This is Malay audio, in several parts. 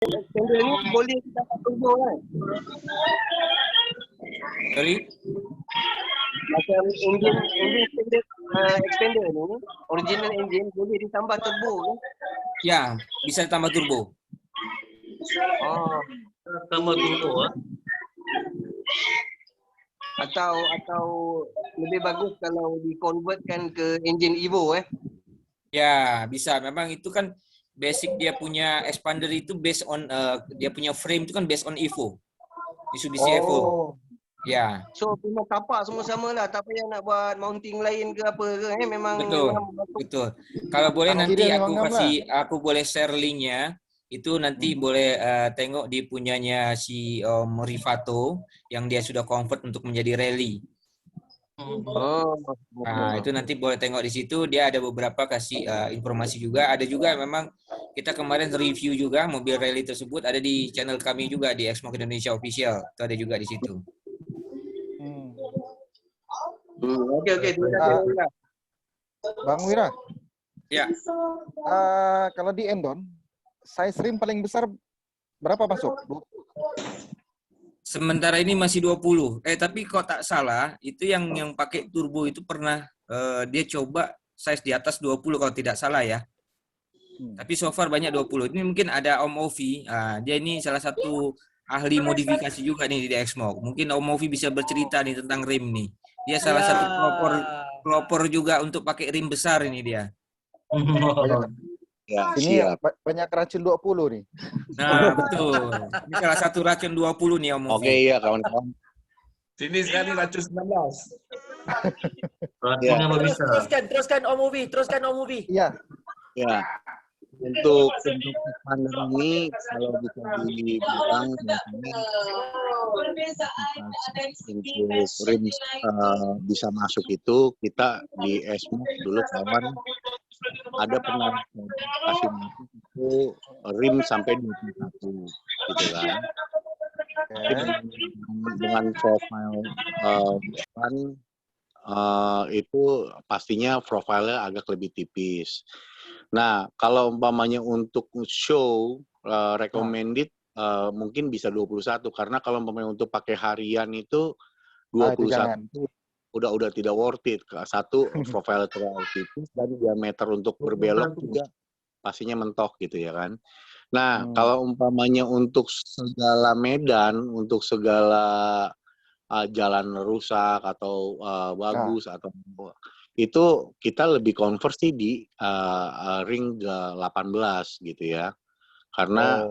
extender ni boleh kita turbo kan? Sorry? Macam engine extender ni, original engine boleh ditambah turbo kan? Ya, bisa tambah turbo. Oh, Tambah turbo atau lebih bagus kalau di-convertkan ke engine Evo Ya, bisa. Memang itu kan basic dia punya expander itu based on dia punya frame itu kan based on Evo. Mitsubishi Evo. Ya. So memang tapak semua sama lah, tak payah nak buat mounting lain ke apa ke memang Betul. Kalau boleh nanti Kira aku boleh share linknya. Itu nanti boleh tengok di punyanya si Om Rifato yang dia sudah convert untuk menjadi rally. Nah, itu nanti boleh tengok di situ, dia ada beberapa kasih informasi juga. Ada juga memang kita kemarin review juga mobil rally tersebut, ada di channel kami juga di Exmo Indonesia Official. Itu ada juga di situ. Okey, terima kasih. Bang Wira. Ya. Kalau di Endon, size rim paling besar berapa masuk? Sementara ini masih 20. Tapi kok tak salah, itu yang pakai turbo itu pernah dia coba size di atas 20 kalau tidak salah ya. Tapi so far banyak 20. Ini mungkin ada Om Ovi. Dia ini salah satu ahli modifikasi juga nih di Exmo. Mungkin Om Ovi bisa bercerita nih tentang rim nih. Dia salah satu pelopor juga untuk pakai rim besar ini dia. Ya, ini siap. banyak racun 20 nih. Nah, betul. Ini salah satu racun 20 nih Om Ovi. Oke, iya kawan-kawan. Sini sekali racun 19. Ya. Teruskan Om Ubi. Iya. Ya. Untuk expander ini kalau bisa dibilang untuk rim bisa masuk itu kita di Esmo dulu kawan ada pernah kasih itu rim sampai 21 gitu kan. Dengan profile itu pastinya profilnya agak lebih tipis. Nah, kalau umpamanya untuk show recommended mungkin bisa 21 karena kalau umpamanya untuk pakai harian itu 21 itu udah tidak worth it. Satu profile terlalu tipis dan diameter untuk berbelok juga pastinya mentok gitu ya kan. Nah, kalau umpamanya untuk segala medan, untuk segala jalan rusak atau bagus atau itu kita lebih konversi di ring 18 gitu ya. Karena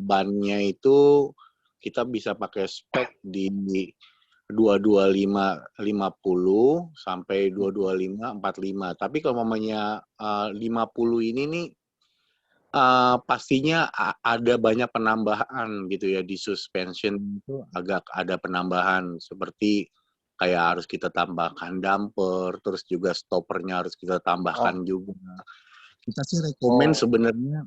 bannya itu kita bisa pakai spek di 225 50 sampai 225 45. Tapi kalau mamanya 50 ini nih pastinya ada banyak penambahan gitu ya di suspension itu agak ada penambahan seperti kayak harus kita tambahkan damper, terus juga stoppernya harus kita tambahkan juga. Kita sih rekomen sebenarnya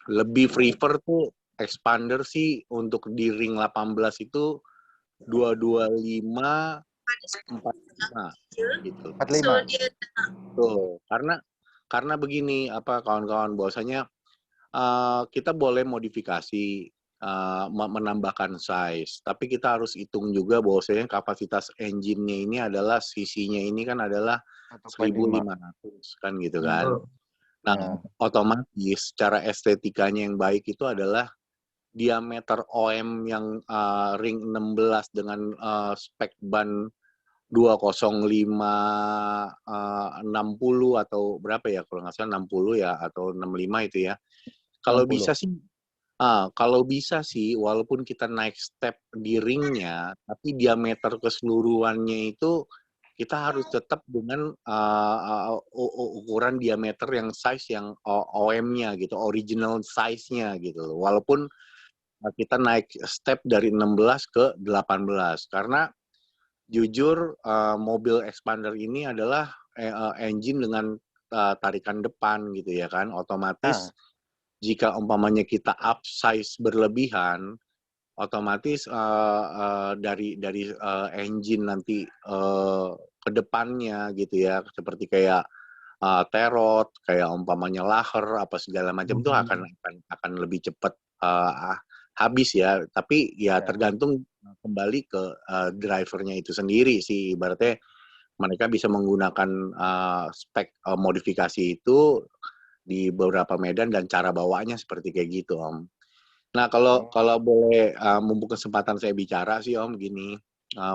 lebih prefer tuh expander sih untuk di ring 18 itu 225 45 gitu. 45. Tuh, karena begini kawan-kawan bahwasanya kita boleh modifikasi menambahkan size, tapi kita harus hitung juga bahwasanya kapasitas engine-nya ini adalah CC-nya ini kan adalah 1.500 kan gitu kan. Nah, otomatis secara estetikanya yang baik itu adalah diameter OM yang ring 16 dengan spek ban 205 60 atau berapa ya kalau nggak salah 60 ya atau 65 itu ya. Kalau bisa sih walaupun kita naik step di ringnya tapi diameter keseluruhannya itu kita harus tetap dengan ukuran diameter yang size yang OM-nya gitu, original size-nya gitu. Walaupun kita naik step dari 16 ke 18 karena jujur mobil expander ini adalah engine dengan tarikan depan gitu ya kan, otomatis jika umpamanya kita up size berlebihan, otomatis dari engine nanti ke depannya gitu ya, seperti kayak terot, kayak umpamanya laher apa segala macam itu akan lebih cepat habis ya. Tapi ya Ya. tergantung kembali ke drivernya itu sendiri sih. Ibaratnya mereka bisa menggunakan spek modifikasi itu di beberapa medan dan cara bawanya seperti kayak gitu, Om. Nah, kalau boleh mumpung kesempatan saya bicara sih, Om, gini,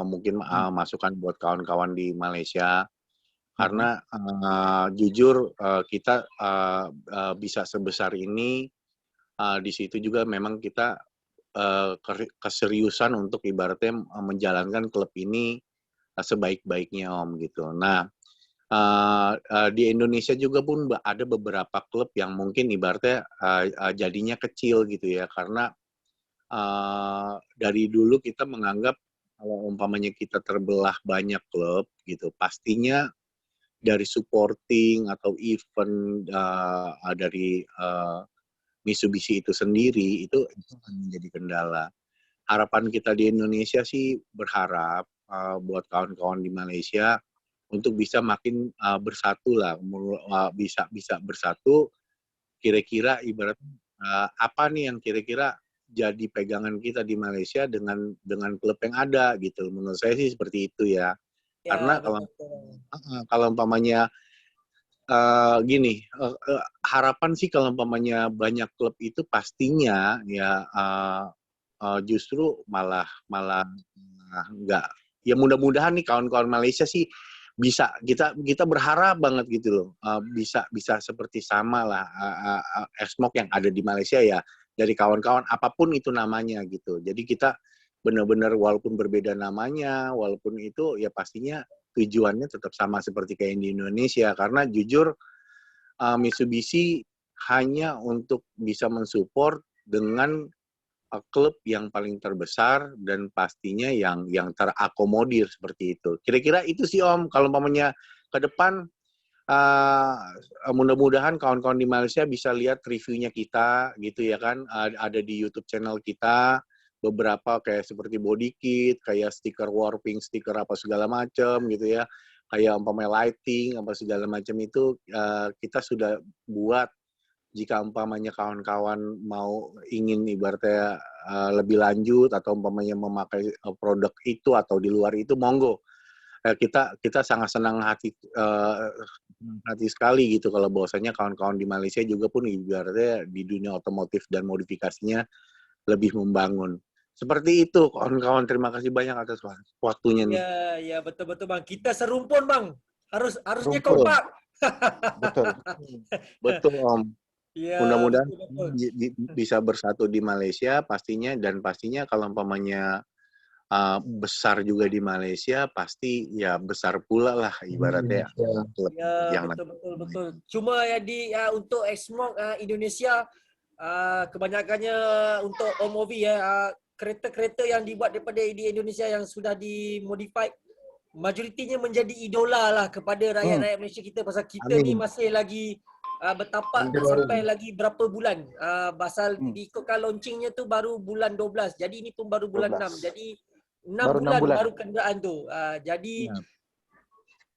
mungkin masukan buat kawan-kawan di Malaysia. Karena jujur kita bisa sebesar ini, di situ juga memang kita keseriusan untuk ibaratnya menjalankan klub ini sebaik-baiknya, Om, gitu. Nah, di Indonesia juga pun ada beberapa klub yang mungkin ibaratnya jadinya kecil gitu ya, karena dari dulu kita menganggap kalau umpamanya kita terbelah banyak klub gitu, pastinya dari supporting atau event dari Mitsubishi itu sendiri itu akan menjadi kendala. Harapan kita di Indonesia sih berharap buat kawan-kawan di Malaysia untuk bisa makin bersatu lah, bisa bersatu. Kira-kira ibarat apa nih yang kira-kira jadi pegangan kita di Malaysia dengan klub yang ada gitu. Menurut saya sih seperti itu ya. Karena kalau umpamanya gini, harapan sih kalau umpamanya banyak klub itu pastinya ya justru malah nggak, ya mudah-mudahan nih kawan-kawan Malaysia sih bisa, kita berharap banget gitu loh, bisa seperti sama lah Exmoc yang ada di Malaysia ya, dari kawan-kawan apapun itu namanya gitu. Jadi kita benar-benar walaupun berbeda namanya, walaupun itu ya pastinya tujuannya tetap sama seperti kayak di Indonesia. Karena jujur Mitsubishi hanya untuk bisa mensupport dengan klub yang paling terbesar dan pastinya yang terakomodir seperti itu. Kira-kira itu sih, Om, kalau umpamanya ke depan mudah-mudahan kawan-kawan di Malaysia bisa lihat reviewnya kita gitu ya kan, ada di YouTube channel kita beberapa kayak seperti body kit, kayak stiker warping, stiker apa segala macam gitu ya, kayak umpamanya lighting apa segala macam itu kita sudah buat. Jika umpamanya kawan-kawan mau ingin ibaratnya lebih lanjut atau umpamanya memakai produk itu atau di luar itu, monggo. Kita sangat senang hati sekali gitu kalau bahwasanya kawan-kawan di Malaysia juga pun ibaratnya di dunia otomotif dan modifikasinya lebih membangun. Seperti itu, kawan-kawan. Terima kasih banyak atas waktunya nih. Ya, betul-betul Bang. Kita serumpun Bang. Harusnya Serumpun. kompak. Betul. Betul, Om. Ya, Mudah-mudahan betul. bisa bersatu di Malaysia pastinya, dan pastinya kalau umpamanya besar juga di Malaysia pasti ya besar pula lah ibaratnya klub Ya, yang betul. Cuma ya untuk Exmoc Indonesia kebanyakannya untuk OMOV ya, kereta-kereta yang dibuat daripada di Indonesia yang sudah dimodified majoritinya menjadi idola lah kepada rakyat-rakyat Malaysia kita, pasal kita ni Amin. masih lagi bertapak tak sampai lagi berapa bulan. Pasal diikutkan launchingnya tu baru bulan 12. Jadi ini pun baru bulan 6. 12. Jadi 6 Baru 6 bulan bulan. baru kenderaan tu. Jadi Ya.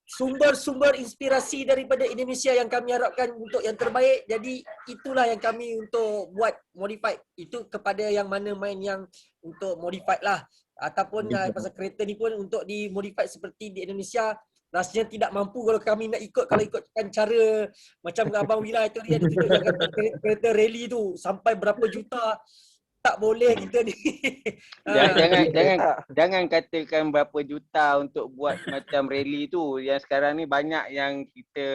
sumber-sumber inspirasi daripada Indonesia yang kami harapkan untuk yang terbaik. Jadi itulah yang kami untuk buat modified. Itu kepada yang mana main yang untuk modified lah. Ataupun pasal kereta ni pun untuk di modified seperti di Indonesia, rasanya tidak mampu kalau kami nak ikutkan cara macam Abang Wira itu dia tunjuk yang kata kereta rally tu sampai berapa juta. Tak boleh kita ni. Jangan katakan berapa juta untuk buat macam rally tu. Yang sekarang ni banyak yang kita,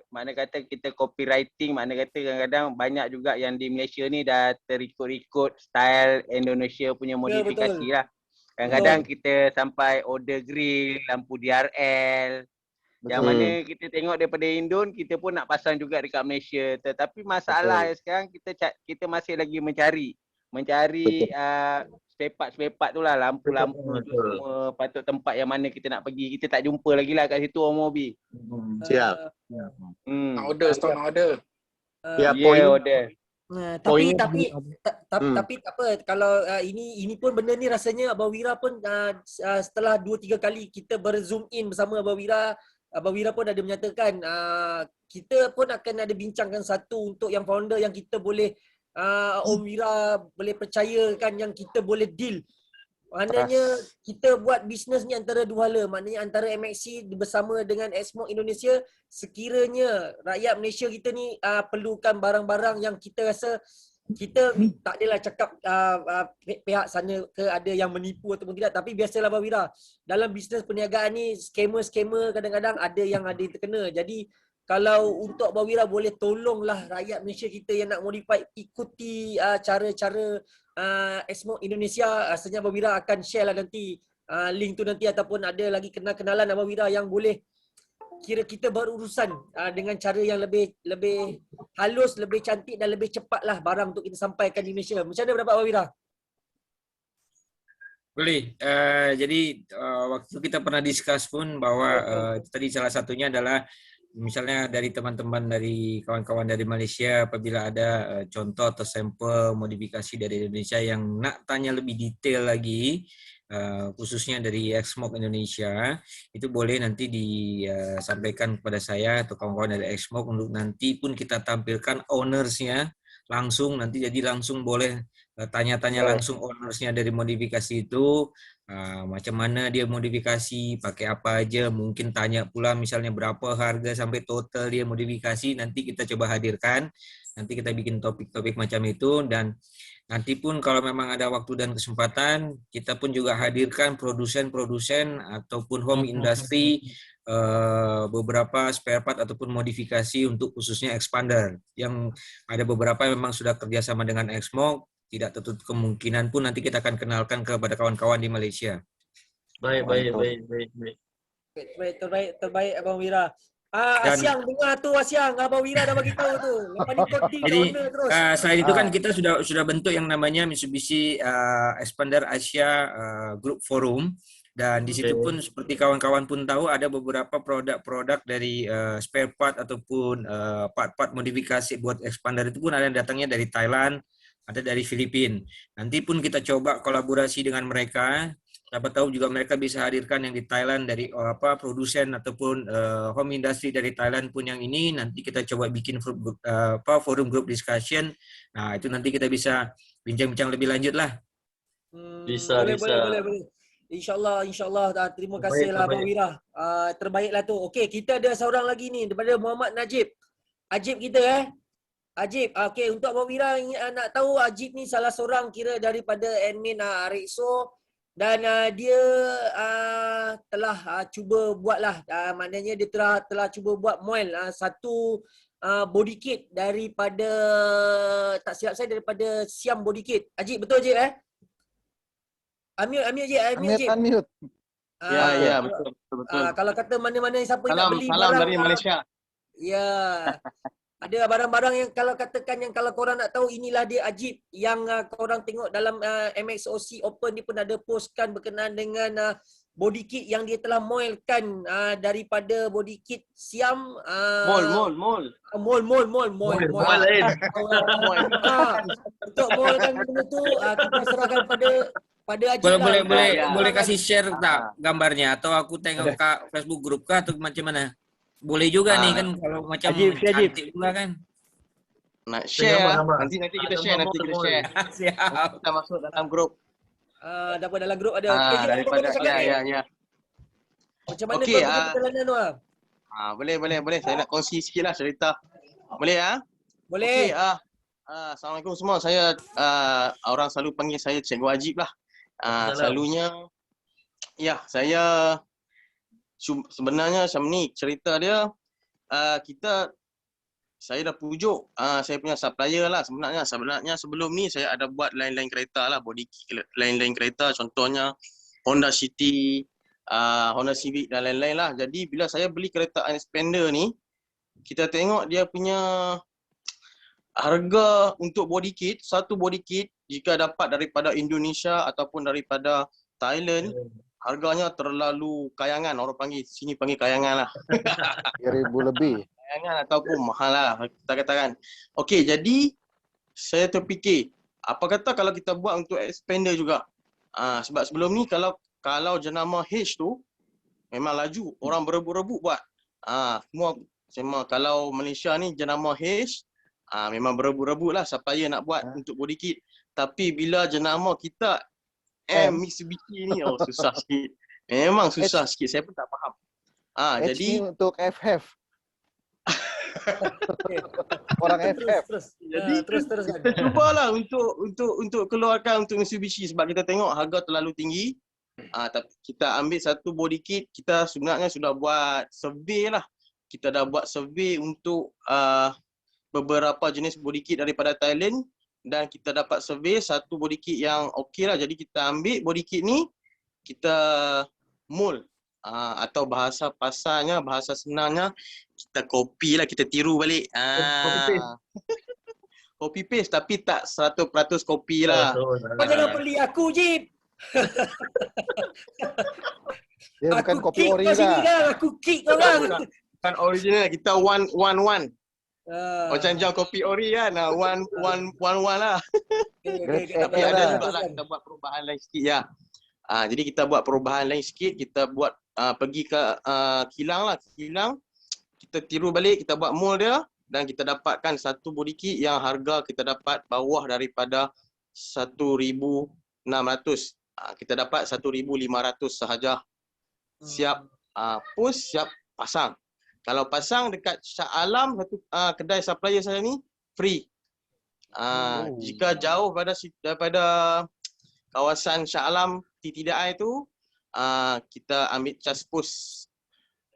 mana kata kita copywriting, mana kata kadang-kadang banyak juga yang di Malaysia ni dah terikut-ikut style Indonesia punya modifikasi lah. Kadang-kadang kita sampai order grill, lampu DRL. Yang mana kita tengok daripada Indon, kita pun nak pasang juga dekat Malaysia. Tetapi masalah sekarang kita masih lagi mencari spare part tu lah, lampu-lampu tu semua, patut tempat yang mana kita nak pergi. Kita tak jumpa lagi lah kat situ, Om Mobi. Siap. Stock order. Ya, order. Tapi tak apa, kalau ini pun benda ni rasanya Abang Wira pun setelah 2-3 kali kita berzoom in bersama Abang Wira pun ada menyatakan kita pun akan ada bincangkan satu untuk yang founder yang kita boleh Om Wira boleh percayakan yang kita boleh deal. Maknanya kita buat bisnes ni antara dua hala. Maknanya antara MXC bersama dengan Exmoc Indonesia, sekiranya rakyat Malaysia kita ni perlukan barang-barang yang kita rasa kita tak adalah cakap pihak sana ke ada yang menipu ataupun tidak, tapi biasalah Abang Wira, dalam bisnes perniagaan ni scammer kadang-kadang ada yang terkena. Jadi kalau untuk Abang Wira boleh tolonglah rakyat Malaysia kita yang nak modify, ikuti cara-cara Exmoc Indonesia. Rasanya Abang Wira akan share lah nanti link tu nanti, ataupun ada lagi kenal-kenalan Abang Wira yang boleh kira kita berurusan dengan cara yang lebih halus, lebih cantik dan lebih cepat lah barang untuk kita sampaikan di Malaysia. Macam mana pendapat Abang Wira? Boleh. Jadi waktu kita pernah discuss pun bahwa itu tadi salah satunya adalah misalnya dari teman-teman dari kawan-kawan dari Malaysia, apabila ada contoh atau sampel modifikasi dari Indonesia yang nak tanya lebih detail lagi, khususnya dari Exmoc Indonesia, itu boleh nanti disampaikan kepada saya atau kawan-kawan dari Exmoc untuk nanti pun kita tampilkan ownersnya langsung, nanti jadi langsung boleh tanya-tanya langsung ownersnya dari modifikasi itu, macam mana dia modifikasi, pakai apa aja, mungkin tanya pula misalnya berapa harga sampai total dia modifikasi, nanti kita coba hadirkan, nanti kita bikin topik-topik macam itu. Dan nanti pun kalau memang ada waktu dan kesempatan, kita pun juga hadirkan produsen-produsen ataupun home industry, beberapa spare part ataupun modifikasi untuk khususnya expander, yang ada beberapa memang sudah kerjasama dengan Exmoc. Tidak tertutup kemungkinan pun nanti kita akan kenalkan kepada kawan-kawan di Malaysia. Baik. Terbaik Abang Wira. Asyang dengar tu, Asyang, Abang Wira dah bagi tahu tu. Lepas ni kau deal Jadi owner terus. selain itu kan kita sudah bentuk yang namanya Mitsubishi Expander Asia Group Forum, dan di situ pun seperti kawan-kawan pun tahu ada beberapa produk-produk dari spare part ataupun part-part modifikasi buat expander itu pun ada yang datangnya dari Thailand, ada dari Filipina. Nanti pun kita coba kolaborasi dengan mereka. Siapa tahu juga mereka bisa hadirkan yang di Thailand dari produsen ataupun home industry dari Thailand pun yang ini. Nanti kita coba bikin forum group discussion. Nah, itu nanti kita bisa bincang-bincang lebih lanjut lah. Boleh. InsyaAllah. Terima kasih lah Abang Wira. Terbaiklah tu. Okey, kita ada seorang lagi ni daripada Muhammad Najib. Ajib kita Ajib, okey, untuk Abang Wira nak tahu, Ajib ni salah seorang kira daripada admin Rexo, dan dia telah cuba buatlah, maknanya dia telah cuba buat mold satu body kit daripada, tak silap saya, daripada Siam body kit. Ajib, betul Ajib Unmute. Ya, betul. Kalau kata mana-mana siapa yang nak beli Salam barang dari Malaysia. Ya. Ada barang-barang yang kalau katakan yang kalau korang nak tahu, inilah dia Ajib yang korang tengok dalam MXOC Open ni pun ada postkan berkenaan dengan body kit yang dia telah moldkan daripada body kit Siam. Mall. Mold lain. Untuk moldkan benda tu kita serahkan pada Ajib. Boleh kasih share tak gambarnya, atau aku tengok kat Facebook group kah atau macam mana? Boleh juga nih kan kalau macam cantik pula kan. Nak share nanti kita share. Siap. Kita masuk dalam grup. Dapat dalam grup ada. Okey, Daripada ya. Macam mana perjalanan tu? Boleh. Saya nak kongsi sikitlah cerita. Boleh Boleh. Okey, Assalamualaikum semua. Saya orang selalu panggil saya Cikgu Ajib lah. Selalunya saya sebenarnya macam ni cerita dia. Saya dah pujuk saya punya supplier lah sebenarnya. Sebelum ni saya ada buat lain-lain kereta lah, body kit lain-lain kereta, contohnya Honda City, Honda Civic dan lain-lain lah. Jadi bila saya beli kereta expander ni, kita tengok dia punya harga untuk body kit, satu body kit jika dapat daripada Indonesia ataupun daripada Thailand, harganya terlalu kayangan, orang sini panggil kayangan lah. 3,000 lebih. Kayangan ataupun mahal lah kita katakan. Okey, jadi saya terfikir, apa kata kalau kita buat untuk expander juga. Sebab sebelum ni kalau jenama H tu memang laju, orang berebut-rebut buat. Semua kalau Malaysia ni jenama H, Memang berebut-rebut lah supplier nak buat untuk body kit. Tapi bila jenama kita Mitsubishi ni, susah sikit. Memang susah sikit. Saya pun tak faham. H Jadi ni untuk FF. Orang FF. Jadi terus kita cubalah untuk keluarkan untuk Mitsubishi sebab kita tengok harga terlalu tinggi. Tapi kita ambil satu body kit, kita sebenarnya sudah buat survey lah. Kita dah buat survey untuk beberapa jenis body kit daripada Thailand dan kita dapat survey satu body kit yang okey lah. Jadi kita ambil body kit ni, kita mold atau bahasa pasarnya, bahasa senangnya kita copy lah, kita tiru balik. Copy paste tapi tak 100% copy lah. Kau jangan beli aku, Jip. Dia bukan Aku kopi kick ori kau sini lah. kan. Aku kick kau kan. Bukan original, kita one. Macam jam kopi ori kan, one lah. Tapi ada juga lah kita buat perubahan lain sikit ya. Jadi kita buat perubahan lain sikit, kita buat pergi ke kilang lah, kilang. Kita tiru balik, kita buat mold dia dan kita dapatkan satu body kit yang harga kita dapat bawah daripada 1,600. Kita dapat 1,500 sahaja. Siap push, siap pasang. Kalau pasang dekat Shah Alam, satu kedai supplier saya ni free. Jika jauh daripada kawasan Shah Alam TTDI tu, kita ambil charge push,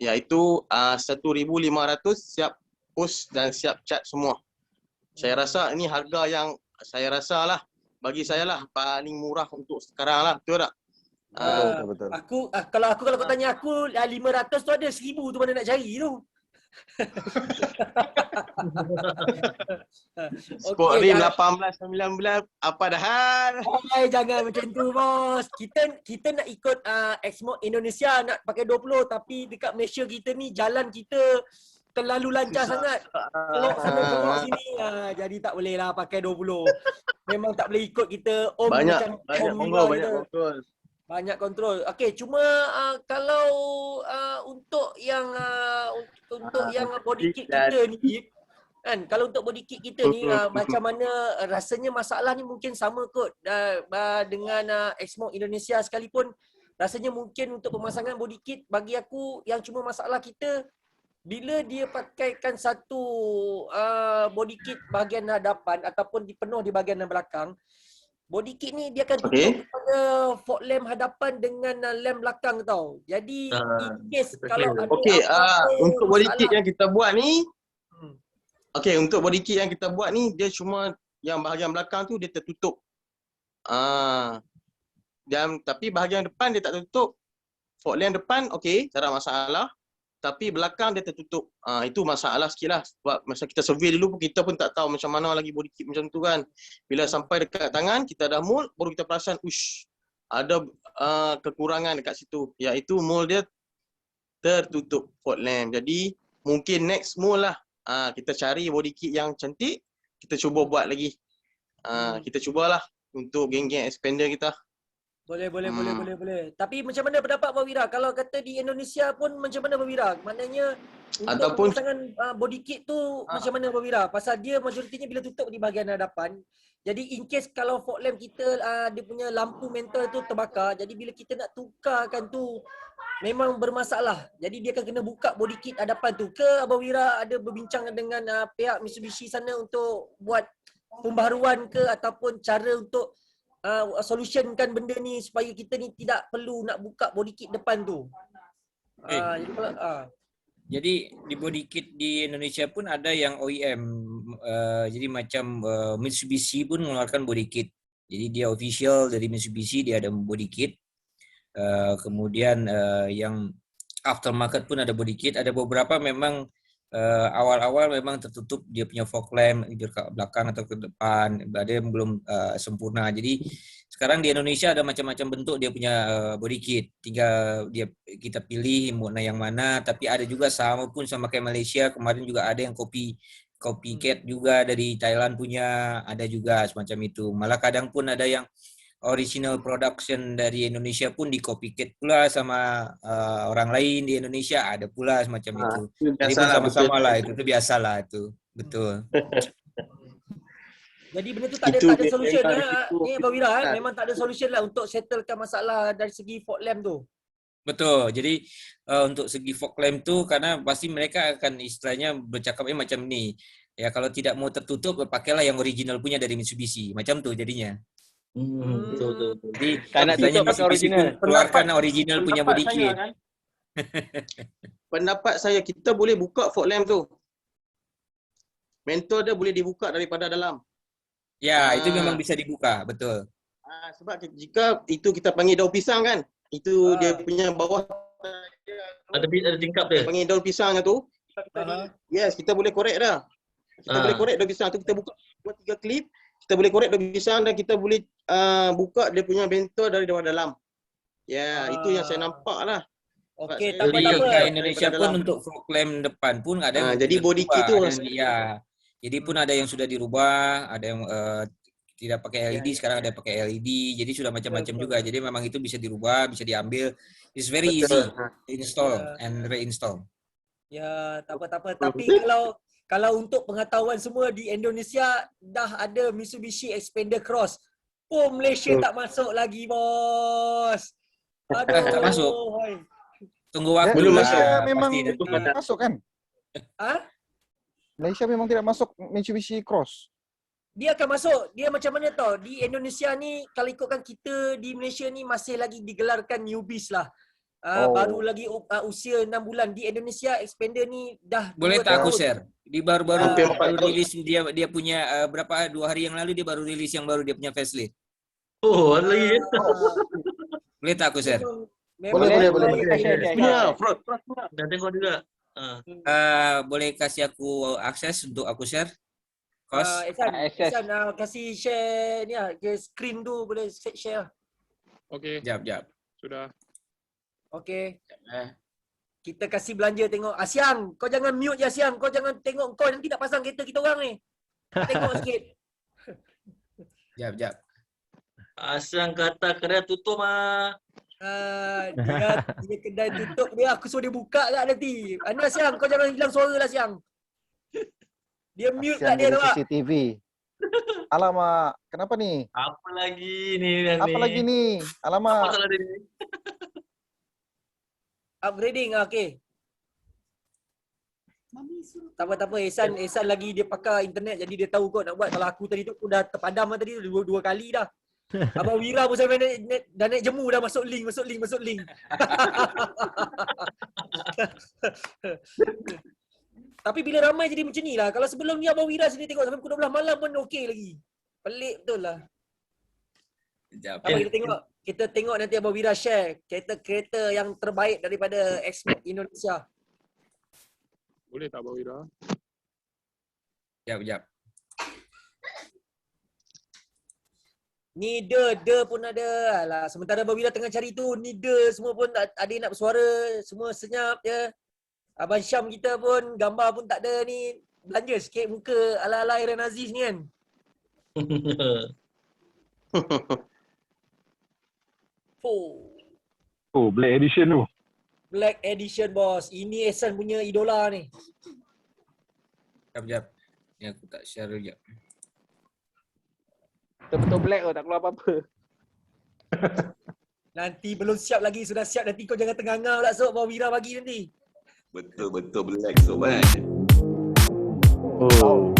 iaitu 1,500 siap push dan siap cat semua. Saya rasa ini harga yang saya rasa lah, bagi saya lah paling murah untuk sekarang lah, betul tak? Betul. Kalau kau tanya aku 500 tu ada, 1,000 tu mana nak cari tu. Sport rim 18, 19, apa dah hal? Jangan macam tu, bos. Kita nak ikut Exmo Indonesia nak pakai 20, tapi dekat Malaysia kita ni jalan kita terlalu lancar sangat. Kelok sana kelok sini. Jadi tak boleh lah pakai 20. Memang tak boleh ikut kita Banyak Om banyak kontrol. Banyak kontrol. Okey, cuma kalau untuk yang body kit kita ni kan, kalau untuk body kit kita ni macam mana rasanya masalah ni mungkin sama kot dengan Exmo Indonesia sekalipun. Rasanya mungkin untuk pemasangan body kit bagi aku yang cuma masalah kita bila dia pakaikan satu body kit bahagian hadapan ataupun dipenuh di bahagian belakang, body kit ni dia akan tutup pada fog lamp hadapan dengan lamp belakang tau. Jadi in case kalau ada untuk body kit yang kita buat ni, untuk body kit yang kita buat ni dia cuma yang bahagian belakang tu dia tertutup. Dan tapi bahagian depan dia tak tertutup. Fog lamp depan tak ada masalah. Tapi belakang dia tertutup. Itu masalah sikit lah. Sebab masa kita survey dulu pun kita pun tak tahu macam mana lagi body kit macam tu kan. Bila sampai dekat tangan, kita dah mold, baru kita perasan, ada kekurangan dekat situ. Iaitu mold dia tertutup fog lamp. Jadi mungkin next mold lah. Kita cari body kit yang cantik, kita cuba buat lagi. Kita cubalah untuk geng-geng expander kita. Boleh. Tapi macam mana pendapat Abang Wira? Kalau kata di Indonesia pun macam mana Abang Wira? Maknanya untuk pemasangan body kit tu macam mana Abang Wira? Pasal dia majoritinya bila tutup di bahagian hadapan. Jadi in case kalau fog lamp kita dia punya lampu mental tu terbakar, jadi bila kita nak tukarkan tu memang bermasalah. Jadi dia akan kena buka body kit hadapan tu. Ke Abang Wira ada berbincang dengan pihak Mitsubishi sana untuk buat pembaharuan ke ataupun cara untuk solutionkan benda ni supaya kita ni tidak perlu nak buka body kit depan tu. Jadi di body kit di Indonesia pun ada yang OEM. Jadi macam Mitsubishi pun mengeluarkan body kit. Jadi dia official dari Mitsubishi, dia ada body kit. Kemudian yang aftermarket pun ada body kit. Ada beberapa memang awal-awal memang tertutup dia punya fog lamp di belakang atau ke depan, ada yang belum sempurna. Jadi sekarang di Indonesia ada macam-macam bentuk dia punya body kit. Tinggal kita pilih mau yang mana. Tapi ada juga sama kayak Malaysia, kemarin juga ada yang copycat juga dari Thailand punya, ada juga semacam itu. Malah kadang pun ada yang original production dari Indonesia pun di copycat pula sama orang lain di Indonesia, ada pula semacam itu. Jadi pun sama-sama lah, itu biasalah itu. Betul. Jadi benda tu tak ada Itu dia solution dari lah. situ Ni kita Abang Wira start. memang tak ada solution lah untuk settlekan masalah dari segi fault lamp tu. Betul. Jadi untuk segi fog lamp tu karena pasti mereka akan istilahnya bercakapnya macam ni. Ya kalau tidak mau tertutup pakailah yang original punya dari Mitsubishi. Macam tu jadinya. Betul. Jadi Tak nak istilahnya tutup pakai Mitsubishi original. pun keluarkan original punya body Pendapat kit. saya, kan? Pendapat saya kita boleh buka fog lamp tu. Mentor dia boleh dibuka daripada dalam. Ya, itu Ah. memang bisa dibuka, betul. Sebab jika itu kita panggil daun pisang kan, itu dia punya bawah Ada tingkap kita dia. panggil daun pisangnya tu. Yes, kita boleh korek dah. Kita boleh korek daun pisang tu, kita buka 2-3 klip, kita boleh korek daun pisang dan kita boleh buka dia punya mentor dari dalam. Ya, itu yang saya nampak lah. Okey, Sebab tak Jadi apa, tak apa. kat Indonesia Daripada pun dalam. untuk fog lamp depan pun ada yang Jadi sudah body dirubah, kit tu ada rasa- yang, ya. Jadi pun ada yang sudah dirubah, ada yang tidak pakai LED, sekarang ada pakai LED. Jadi sudah macam-macam juga. Jadi memang itu bisa dirubah, bisa diambil. It's very easy install and reinstall. Ya, tak apa. Tapi kalau untuk pengetahuan semua di Indonesia dah ada Mitsubishi Xpander Cross. Oh, Malaysia tak masuk lagi, bos. Aduh. Tak masuk. hai. Tunggu waktu Belum lah. masuk. Memang Pasti nanti. tidak masuk kan? Ha? Malaysia memang tidak masuk Mitsubishi Cross. Dia akan masuk. Dia macam mana tau? Di Indonesia ni, kalau ikutkan kita di Malaysia ni masih lagi digelarkan newbies lah. Baru lagi usia 6 bulan. Di Indonesia, Xpander ni dah Boleh 2 tak aku tahun. share? Di baru-baru Hampir baru 4 tahun. rilis dia punya berapa 2 hari yang lalu dia baru rilis yang baru dia punya facelift. Oh, ada lagi. Boleh tak aku share? Boleh. Punya, fraud. Dah tengok juga. Boleh kasih aku akses untuk aku share? Kos? Ehsan, kasih share ni lah. Ke screen tu boleh share lah. Okey, Jap. sudah. Okey. Kita kasih belanja tengok. Siang, kau jangan mute je Siang. Kau jangan tengok kau nanti tak pasang kereta kita orang ni. Tengok sikit. Jap. Asang kata kedai tutup ah. Dia kedai tutup dia. Aku suruh dia buka tak nanti. Ana Siang, kau jangan hilang suara lah Siang. Dia mute tak dia nampak. CCTV. Alamak, kenapa ni? Apa lagi ni yang Apa ni? lagi ni? Alamak. Apa salah dia ni? Upgrading okey. Tak apa. Ehsan lagi dia pakai internet jadi dia tahu kot nak buat. Kalau aku tadi tu aku dah terpadam lah tadi dua kali dah. Abang Wira pun sampai dah naik jemu dah masuk link. Tapi bila ramai jadi macam ni lah. Kalau sebelum ni Abang Wira sini tengok sampai pukul 12 malam pun okey lagi. Pelik betul lah. Jap. Apa kita tengok nanti Abang Wira share kereta-kereta yang terbaik daripada X-Max Indonesia. Boleh tak Abang Wira? Jap. Ni de pun ada. Alah, sementara Abang Wira tengah cari tu, ni de semua pun ada yang nak bersuara, semua senyap je. Abang Syam kita pun gambar pun tak ada ni. Belanja sikit muka ala-ala Aaron Aziz ni kan. Oh, Black Edition tu. Black Edition bos. Ini Ehsan punya idola ni. Jap. Ni aku tak share sekejap. Betul-betul black kau tak keluar apa-apa. Nanti belum siap lagi, sudah siap nanti kau jangan tengah-ngah pula Sob. Abang Wira bagi nanti. Betul black Sob kan. Oh.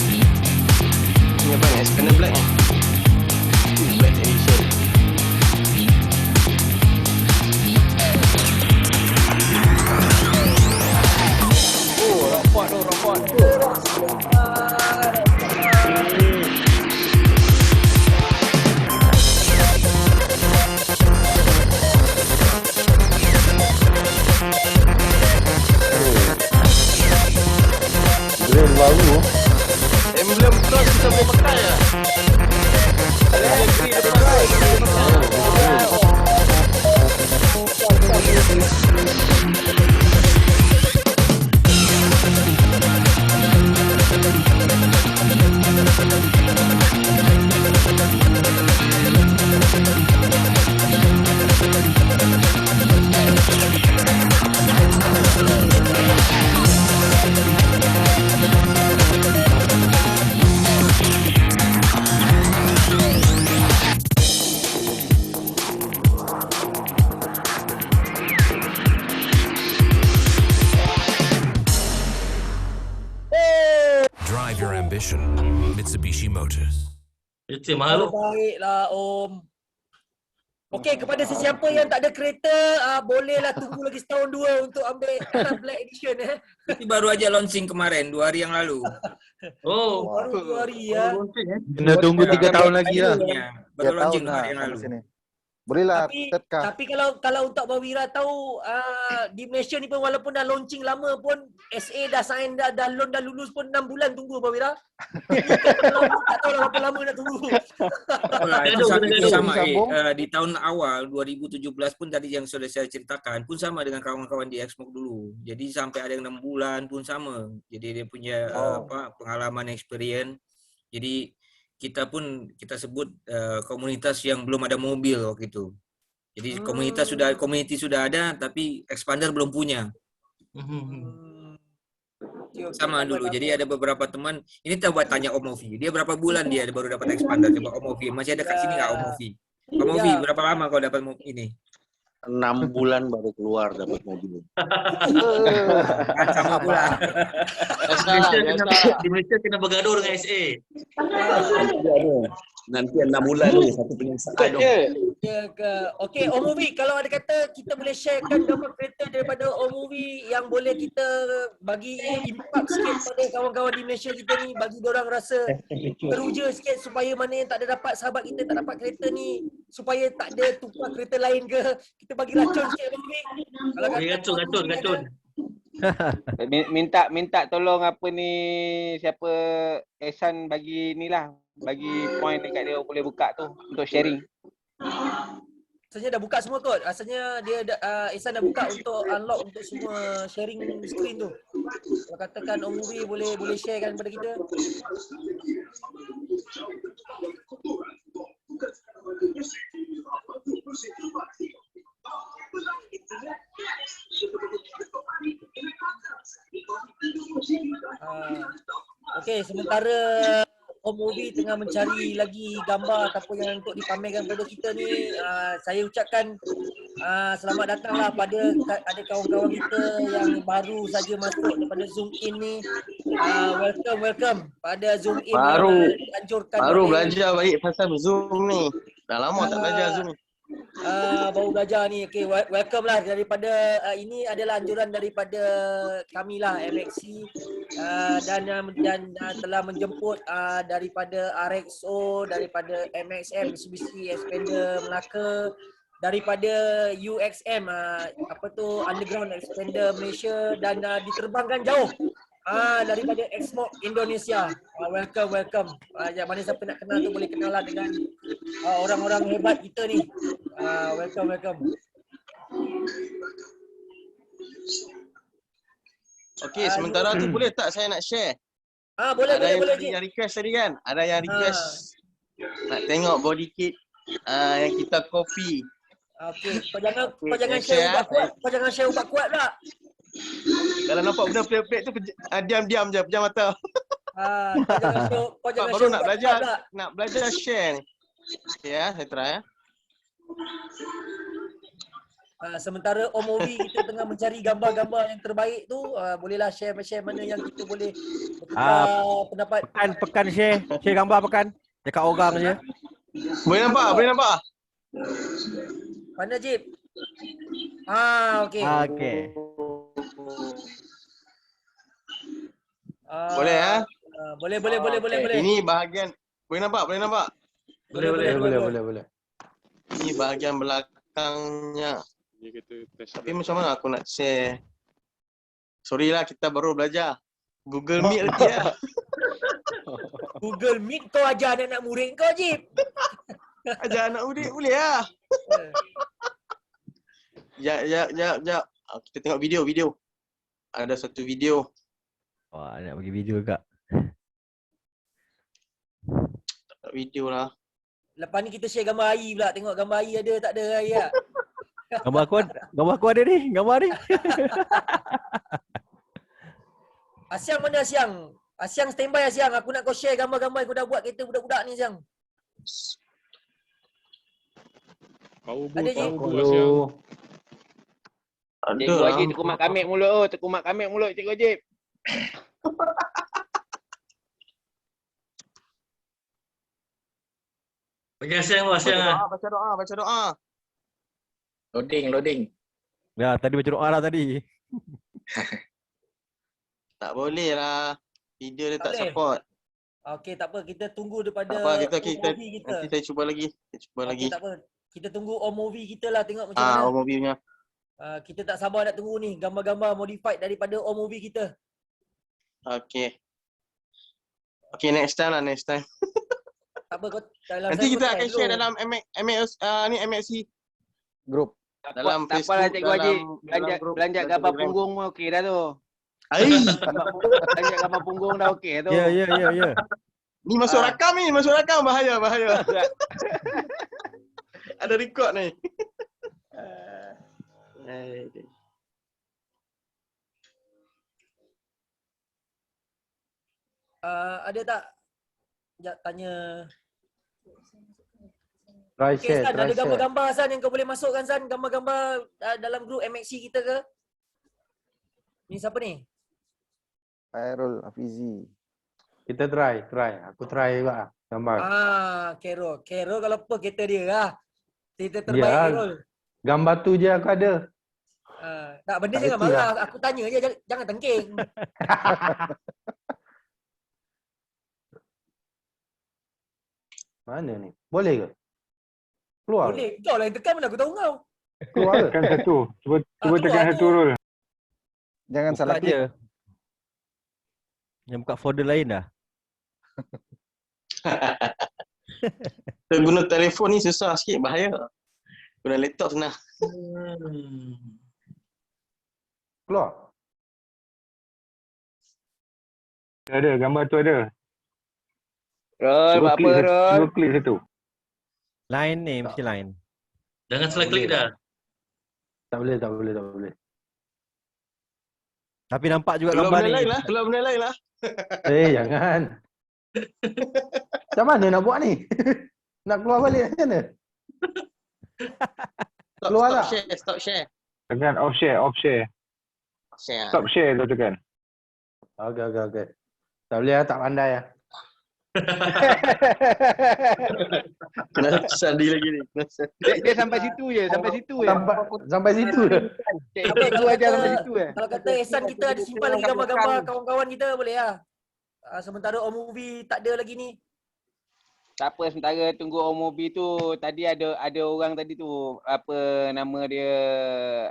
Ni apa ni? Xpander Black ni. Black Edition. Robot. Grill baru. Emblem cross kita boleh pakai lah. Ada green, ada pakai. ambition. Mitsubishi Motors. Itu mahal. Baiklah Om. Okey, kepada sesiapa yang tak ada kereta, bolehlah tunggu lagi setahun dua untuk ambil Black Edition Tapi baru aja launching kemarin 2 hari yang lalu. Oh, baru 2 hari ya. Kena tunggu 3 tahun lagi lah. Baru launching 2 lah hari yang lalu. sini. Bolehlah Tapi kalau untuk Abang Wira tahu, di Malaysia ni pun walaupun dah launching lama pun, SA dah sign, dah loan dah lulus pun 6 bulan tunggu Abang Wira. Tak tahu lah berapa lama nak tunggu. Itu sama di tahun awal 2017 pun tadi yang sudah saya ceritakan pun sama dengan kawan-kawan di Exmog dulu. Jadi sampai ada yang 6 bulan pun sama. Jadi dia punya pengalaman, experience. Jadi kita sebut komunitas yang belum ada mobil waktu itu. Jadi community sudah ada tapi expander belum punya. Sama dulu. Jadi ada beberapa teman, ini kita buat tanya Om Mofi. Dia berapa bulan dia baru dapat expander? Coba Om Mofi. Masih ada kat sini enggak Om Mofi? Om Mofi, berapa lama kau dapat ini? 6 bulan baru keluar dapat mobil. Sama pula. Di Malaysia kena bergaduh dengan SA. Nanti 6 bulan ni satu penyelesaian tu. Ya ke. Okey, Om Movie, kalau ada kata kita boleh sharekan gambar kereta daripada Om Movie yang boleh kita bagi impact sikit pada kawan-kawan di Malaysia kita ni, bagi diorang rasa teruja sikit supaya mana yang tak ada dapat, sahabat kita tak dapat kereta ni, supaya tak ada tukar kereta lain ke. Kita bagi racun sikit Om Movie. Kalau kata Racun. Minta tolong apa ni, siapa Ehsan bagi ni lah, bagi point dekat dia boleh buka tu untuk sharing. Rasanya dah buka semua kot. Rasanya dia Ehsan dah buka untuk unlock untuk semua sharing screen tu. Kalau katakan Om Movie boleh sharekan kepada kita. Okey, sementara Om Movie tengah mencari lagi gambar ataupun yang untuk dipamerkan kepada kita ni, saya ucapkan selamat datanglah pada kawan-kawan kita yang baru saja masuk daripada Zoom In ni. Welcome pada Zoom In baru dianjurkan belajar baik pasal Zoom ni. Dah lama tak belajar Zoom. Baru belajar ni. Okey, welcome lah daripada ini adalah anjuran daripada kami lah MXC, dan telah menjemput daripada RXO, daripada MXM Mitsubishi Expander Melaka, daripada UXM Underground Expander Malaysia, dan diterbangkan jauh daripada Exmog Indonesia. Welcome. Yang mana siapa nak kenal tu boleh kenal lah dengan orang-orang hebat kita ni. Welcome. Okey, sementara tu boleh tak saya nak share? Boleh. Yang request tadi kan? Ada yang request nak tengok body kit yang kita copy. Okey, kau jangan share ubat kuat. Kau jangan share ubat kuat pula. Kalau nampak benda pelik-pelik tu diam-diam je, pejam mata. Kau jangan baru share nak belajar share ni. Okey saya try sementara Om Movie kita tengah mencari gambar-gambar yang terbaik tu, bolehlah share mana yang kita boleh bertukar pendapat. Pekan share gambar pekan dekat orang je. Boleh nampak? Mana Jip? Okey. Boleh Boleh. Ini bahagian boleh nampak? Boleh. Ini bahagian belakangnya. Tapi macam mana aku nak share? Sorry lah, kita baru belajar. Google Meet lagi lah. Google Meet kau ajar anak murid kau, Jip. Ajar anak murid boleh lah. Sekejap. Kita tengok video. Ada satu video. Wah, nak bagi video juga. Video lah. Lepas ni kita share gambar air pula. Tengok gambar air ada tak ada air tak? Gambar aku ada ni. Gambar ni. Asyang mana Asyang? Asyang standby Asyang. Aku nak kau share gambar-gambar yang kau dah buat kereta budak-budak ni Asyang. Ada je. Cikgu Haji terkumat kamik mulut. Cikgu Haji. Okey, siang bos, siang ah. Baca doa. Loading. Ya, tadi baca doa lah tadi. Tak boleh lah. Video dia Tak tak boleh? support. Okey, tak apa. Kita tunggu daripada Tak apa, kita movie kita. nanti saya cuba lagi. Okey, tak apa. Kita tunggu movie kita lah tengok macam mana. Movie-nya. Kita tak sabar nak tunggu ni gambar-gambar modified daripada movie kita. Okay, next time. Tak apa kau dalam Nanti kita akan dulu. share dalam MXC Grup. dalam Tak Facebook, apalah Cikgu Haji. Belanja gambar punggung pun okey dah tu. Belanja gambar punggung dah okey tu. Ya. Ni masuk rakam bahaya. Ada record ni. Ada tak? Sekejap tanya. Try Okay, share, San, try ada share. gambar-gambar San yang kau boleh masukkan San? Gambar-gambar dalam grup MXC kita ke? Ni siapa ni? Khairul Hafizi. Kita try. Aku try juga lah, gambar. Carol. Carol kalau apa kereta dia lah. Cerita terbaik Ya, Carol. gambar tu je aku ada. Tak, benda Tak jangan reti marah. Aku tanya je, jangan tengking. Mana ni? Boleh ke? Keluar. Boleh. Kau lah yang tekan, mana aku tahu kau. Keluar ke? Tekan satu. Cuba keluar tekan tu. satu roll. Jangan Buka salah je. klik. Yang buka folder lain dah. Kita guna telefon ni susah sikit, bahaya. Guna laptop senang. Keluar. Ada, gambar tu ada. Rol, Cuba buat apa klik satu- Rol? Cuba klik satu. Lain ni, mesti lain. Jangan salah klik dah. Tak boleh. Tapi nampak juga Keluar gambar benda ni. lain lah, keluar benda lain lah. Jangan. Macam mana nak buat ni? Nak keluar balik macam mana? Keluar tak? Stop share. Tekan off share. Share. Stop share tu tekan. Okey. Tak boleh lah, tak pandai lah. Kena sandi lagi ni. Dia sampai situ je. Sampai situ je. Cikgu ajar sampai situ je. Kalau kata Ehsan kita ada simpan lagi gambar-gambar kawan-kawan kita, boleh lah. Sementara movie tak ada lagi ni. Tak apa, sementara tunggu movie tu. Tadi ada orang tadi tu, apa nama dia,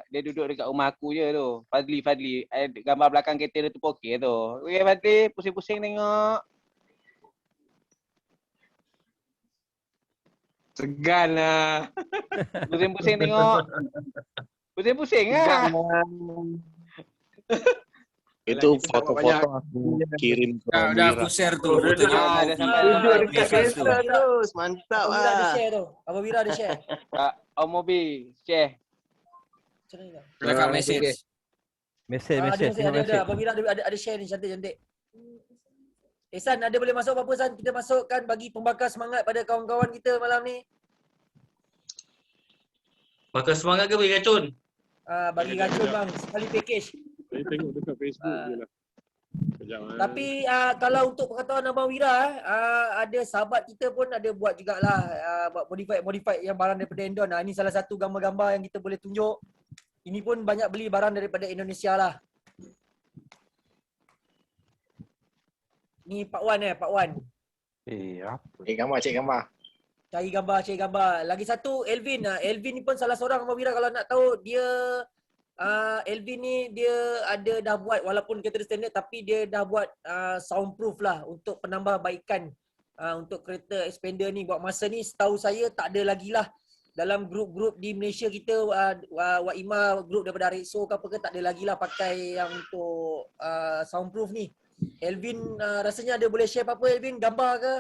dia duduk dekat rumah aku je tu. Fadli. Gambar belakang kereta dia tu pun okey tu. Okey Fadli, pusing-pusing tengok. Segan lah. Pusing-pusing tengok. Pusing-pusing lah. Itu foto-foto aku kirim ke Dah aku Mira. share tu fotonya. Dah sampai. Dekat kereta terus. Mantap Abang Wira ada lah. share tu. Abang Wira ada share. Mobil, share. Macam mana? Dekat message. Mesej. Ada. Abang Wira ada share ni cantik-cantik. Ehsan, ada boleh masuk apa-apa San? Kita masukkan bagi pembakar semangat pada kawan-kawan kita malam ni. Bakal semangat ke bagi racun? Bagi racun bang, sekali package. Saya tengok dekat Facebook je lah. Sekejap. Tapi kalau untuk perkataan Abang Wira, ada sahabat kita pun ada buat jugalah buat modified yang barang daripada Endon. Ini salah satu gambar-gambar yang kita boleh tunjuk. Ini pun banyak beli barang daripada Indonesia lah. Ni Pak Wan Pak Wan. Apa? Cik gambar. Cari gambar. Lagi satu Elvin. Elvin ni pun salah seorang Abang Wira kalau nak tahu dia Elvin ni dia ada dah buat walaupun kereta standard tapi dia dah buat soundproof lah untuk penambahbaikan untuk kereta expander ni. Buat masa ni setahu saya tak ada lagi lah dalam grup-grup di Malaysia kita Wak Ima grup daripada Rexo ke apa ke tak ada lagi lah pakai yang untuk soundproof ni. Elvin rasanya ada boleh share apa-apa Elvin gambar ke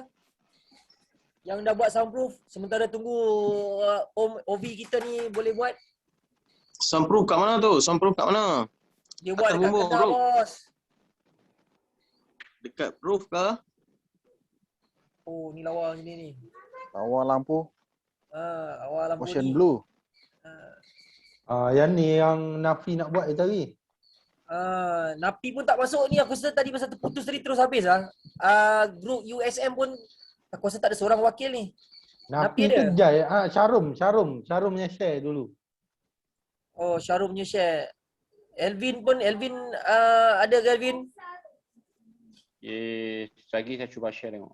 yang dah buat soundproof sementara tunggu OV kita ni boleh buat. Soundproof kat mana tu? Dia buat Atas dekat bumbung, kedai bro. bos. Dekat roof ke? Oh ni lawa gini ni. Lawa lampu. Awal lampu Ocean ni. blue. Yang ni yang Nafi nak buat tadi. Napi pun tak masuk ni. Aku rasa tadi pasal terputus tadi terus habis lah. Grup USM pun aku rasa tak ada seorang wakil ni. Napi Napi tu ada? Jai. Syarumnya share dulu. Oh, Syarumnya share. Elvin ada ke Elvin? Lagi saya cuba share tengok.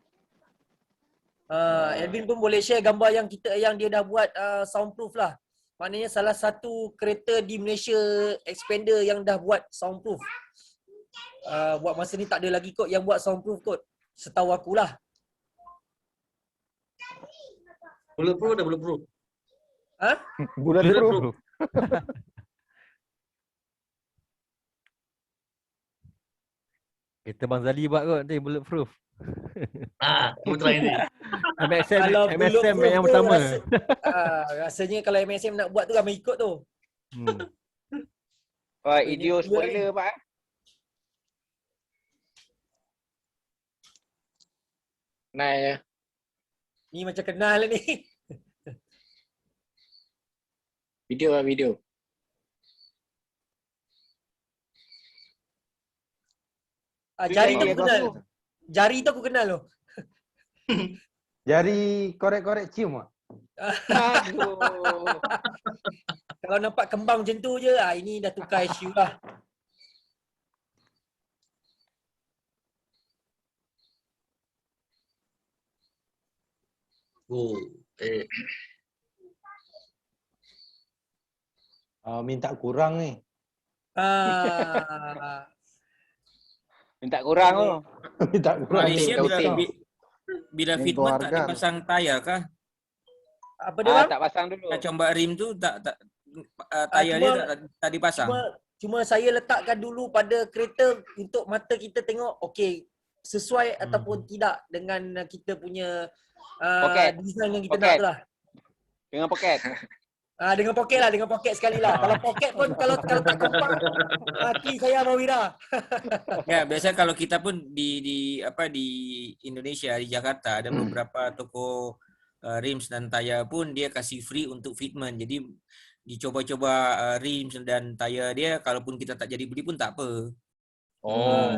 Elvin pun boleh share gambar yang dia dah buat soundproof lah. Maknanya salah satu kereta di Malaysia Expander yang dah buat soundproof. Buat masa ni tak ada lagi kot yang buat soundproof kot. Setahu akulah. Bulletproof dah bulletproof. Ha? Bulletproof. Kereta Bang Zali buat kot nanti bulletproof. Aku try ni. Kalau MSM bulletproof yang tu pertama. rasanya kalau MSM nak buat tu ramai ikut tu. Wah, video spoiler Pak. Naik ya. Ni macam kenal ni. Video. Jari tu aku kenal. Jari tu aku kenal loh. Jari korek-korek cium ah. Aduh. Kalau nampak kembang macam tu je, ini dah tukar isu lah. Oh, Minta kurang ni. Minta kurang tu. Minta kurang. Malaysia bila Nego fitment tak harga. dipasang tayar kah? Apa dia bang? Tak pasang dulu. Nak coba rim tu tayar dia tak dipasang. Cuma saya letakkan dulu pada kereta untuk mata kita tengok okey sesuai ataupun tidak dengan kita punya design yang kita nak tu lah. Dengan poket. Dengan poket lah, dengan poket sekali lah. Kalau poket pun kalau tak kompak mati saya Abang Wira. Ya, biasa kalau kita pun di Indonesia, di Jakarta ada beberapa toko rims dan tayar pun dia kasih free untuk fitment. Jadi dicoba-coba rims dan tayar dia, kalaupun kita tak jadi beli pun tak apa.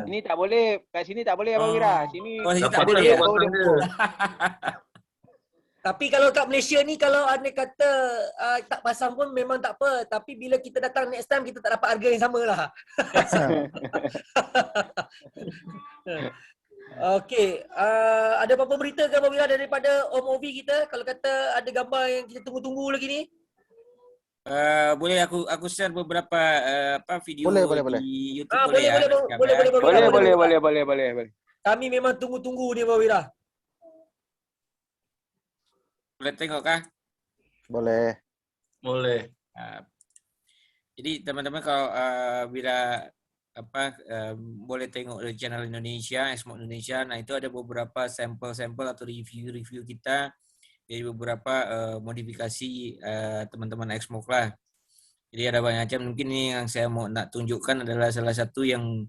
Ini tak boleh, kat sini tak boleh Abang Wira. Sini sini tak boleh. Tapi kalau kat Malaysia ni kalau anda kata tak pasang pun memang tak apa. Tapi bila kita datang next time kita tak dapat harga yang sama lah. Okey, ada apa-apa berita ke Abang Wira daripada OMOV kita? Kalau kata ada gambar yang kita tunggu-tunggu lagi ni? Boleh aku share beberapa video Boleh. di YouTube boleh. Kami memang tunggu-tunggu ni Abang Wira. Boleh tengok kah? Boleh. Jadi teman-teman kalau bila boleh tengok di channel Indonesia, Exmok Indonesia. Nah, itu ada beberapa sampel-sampel atau review kita dari beberapa modifikasi teman-teman Exmok lah. Jadi ada banyak macam. Mungkin ini yang saya mau nak tunjukkan adalah salah satu yang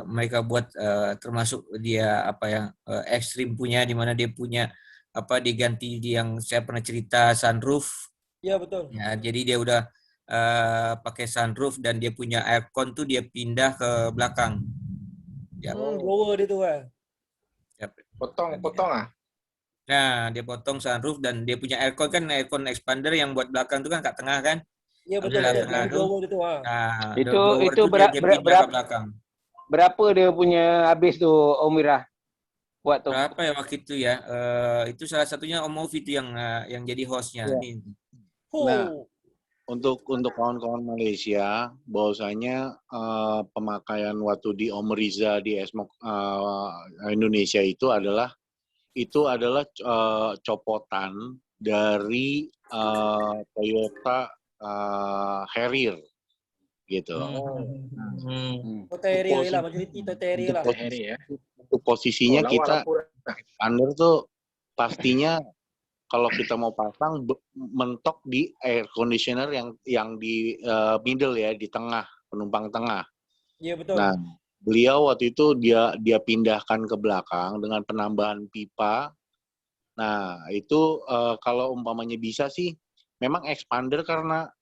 mereka buat termasuk dia yang ekstrim punya, di mana dia punya diganti yang saya pernah cerita sunroof. Ya betul. Ya, jadi dia udah pakai sunroof dan dia punya aircon tu dia pindah ke belakang. Ya. Blower dia tu kan. Potong ah. Nah, dia potong sunroof dan dia punya aircon kan aircon expander yang buat belakang tu kan kat tengah kan? Ya betul. Blower dia tu Nah, itu berapa dia punya habis tu Om Wira? Buat tu. Berapa ya waktu itu ya? Itu salah satunya Om Ovi itu yang jadi hostnya. Ya. Nah, untuk kawan-kawan Malaysia, bahwasanya pemakaian waktu di Om Riza di Exmok Indonesia itu adalah copotan dari Toyota Harrier gitu. Toyota Harrier lah, majoriti Toyota Harrier lah. Untuk posisinya kita under tuh pastinya kalau kita mau pasang mentok di air conditioner yang di middle ya, di tengah, penumpang tengah. Iya betul. Nah, beliau waktu itu dia pindahkan ke belakang dengan penambahan pipa. Nah, itu kalau umpamanya bisa sih memang expander karena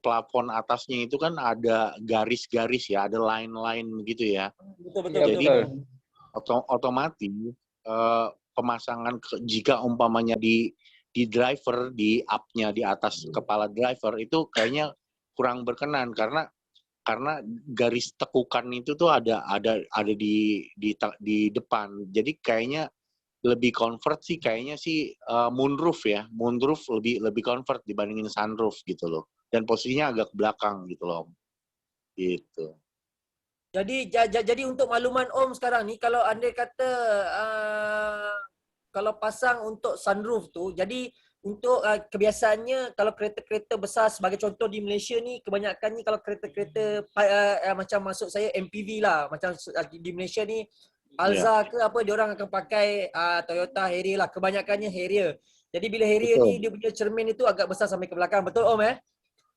plafon atasnya itu kan ada garis-garis ya, ada line-line gitu ya. Betul. Jadi otomatis pemasangan jika umpamanya di driver, di up-nya di atas kepala driver itu kayaknya kurang berkenan karena garis tekukan itu tuh ada di depan. Jadi kayaknya lebih convert sih kayaknya sih moonroof ya. Moonroof lebih convert dibandingin sunroof gitu loh. Dan posisinya agak ke belakang gitu loh. Gitu. Jadi untuk makluman Om sekarang ni, kalau anda kata kalau pasang untuk sunroof tu, jadi untuk kebiasaannya kalau kereta-kereta besar sebagai contoh di Malaysia ni, kebanyakannya kalau kereta-kereta macam maksud saya MPV lah, macam di Malaysia ni Alza ke apa, dia orang akan pakai Toyota Harrier lah, kebanyakannya Harrier. Jadi bila Harrier ni dia punya cermin itu agak besar sampai ke belakang, betul Om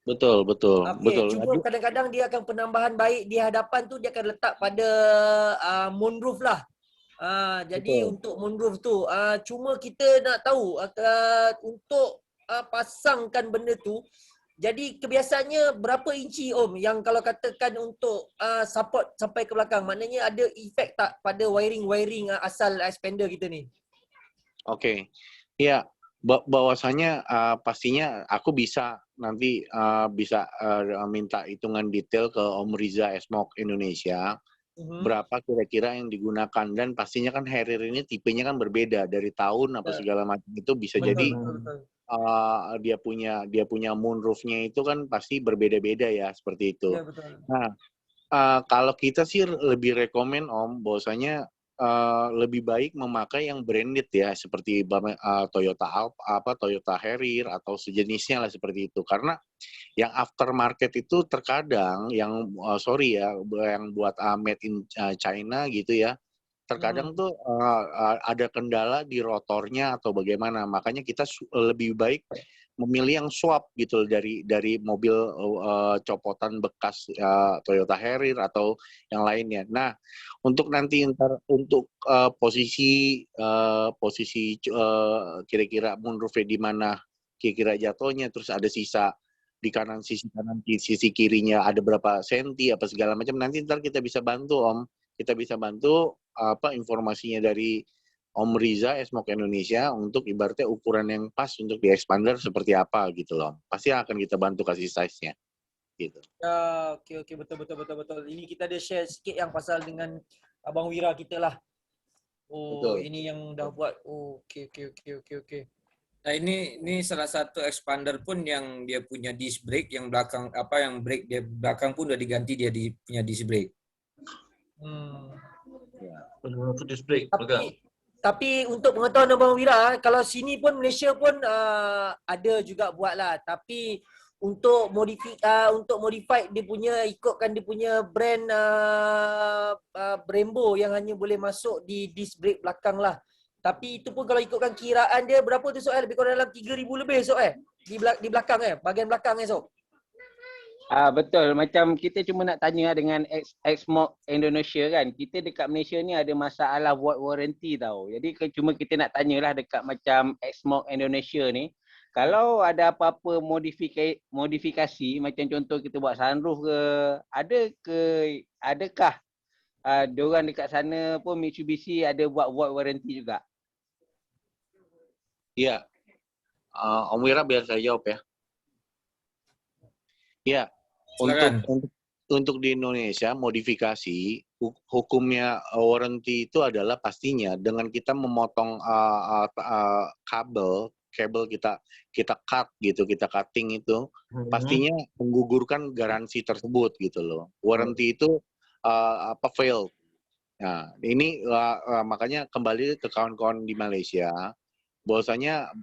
Betul. Okey, cuma kadang-kadang dia akan penambahan baik di hadapan tu dia akan letak pada moonroof lah. Jadi untuk moonroof tu, cuma kita nak tahu untuk pasangkan benda tu, jadi kebiasaannya berapa inci Om yang kalau katakan untuk support sampai ke belakang, maknanya ada efek tak pada wiring asal expander kita ni? Oke. Ya, bahwasanya pastinya aku bisa nanti minta hitungan detail ke Om Riza Esmok Indonesia berapa kira-kira yang digunakan, dan pastinya kan Harrier ini tipenya kan berbeda dari tahun apa segala macam itu bisa jadi dia punya moonroof-nya itu kan pasti berbeda-beda ya seperti itu. Ya, betul. Nah, kalau kita sih lebih rekomen Om bahwasanya lebih baik memakai yang branded ya seperti Toyota Harrier atau sejenisnya lah seperti itu, karena yang aftermarket itu terkadang yang yang buat made in China gitu ya, terkadang tuh ada kendala di rotornya atau bagaimana, makanya kita lebih baik memilih yang swap gitu dari mobil copotan bekas Toyota Harrier atau yang lainnya. Nah, untuk nanti untuk posisi kira-kira moonroof di mana kira-kira jatuhnya, terus ada sisa di sisi kirinya ada berapa senti apa segala macam, nanti ntar kita bisa bantu Om. Kita bisa bantu informasinya dari Om Riza Esmok Indonesia untuk ibaratnya ukuran yang pas untuk di expander seperti apa gitu loh. Pasti akan kita bantu kasih size-nya. Gitu. Ya, okey betul. Ini kita ada share sikit yang pasal dengan Abang Wira kita lah. Betul. Ini yang dah buat. Okey. Nah, ini salah satu expander pun yang dia punya disc brake yang belakang yang brake dia belakang pun udah diganti, dia punya disc brake. Benar-benar disc brake belakang. Tapi untuk pengetahuan Abang Wira, kalau sini pun Malaysia pun ada juga buat lah. Tapi untuk modify dia punya, ikutkan dia punya brand Brembo yang hanya boleh masuk di disc brake belakang lah. Tapi itu pun kalau ikutkan kiraan dia berapa tu Sob? Lebih kurang dalam 3,000 lebih Sob di belakang bahagian belakang Sob. Betul, macam kita cuma nak tanya dengan Exmok Indonesia kan, kita dekat Malaysia ni ada masalah void warranty tau. Jadi cuma kita nak tanyalah dekat macam Exmok Indonesia ni, kalau ada apa-apa modifikasi macam contoh kita buat sunroof ke, adakah diorang dekat sana pun Mitsubishi ada buat void warranty juga? Iya. Om Wira biar saya jawab ya. Ya, untuk di Indonesia modifikasi hukumnya warranty itu adalah pastinya dengan kita memotong kabel kita cut gitu, kita cutting itu pastinya menggugurkan garansi tersebut gitu loh. Warranty itu fail. Nah, ini makanya kembali ke kawan-kawan di Malaysia bahwasanya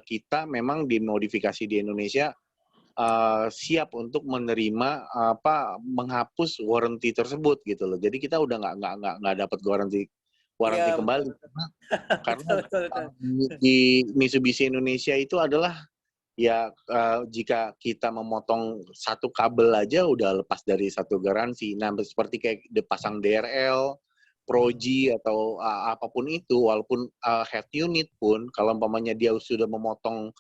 kita memang dimodifikasi di Indonesia siap untuk menerima menghapus warranty tersebut gitu loh. Jadi kita udah nggak dapat warranty ya, kembali karena di Mitsubishi Indonesia itu adalah ya jika kita memotong satu kabel aja udah lepas dari satu garansi. Nah, seperti kayak dipasang DRL, Proji atau apapun itu, walaupun head unit pun kalau umpamanya dia sudah memotong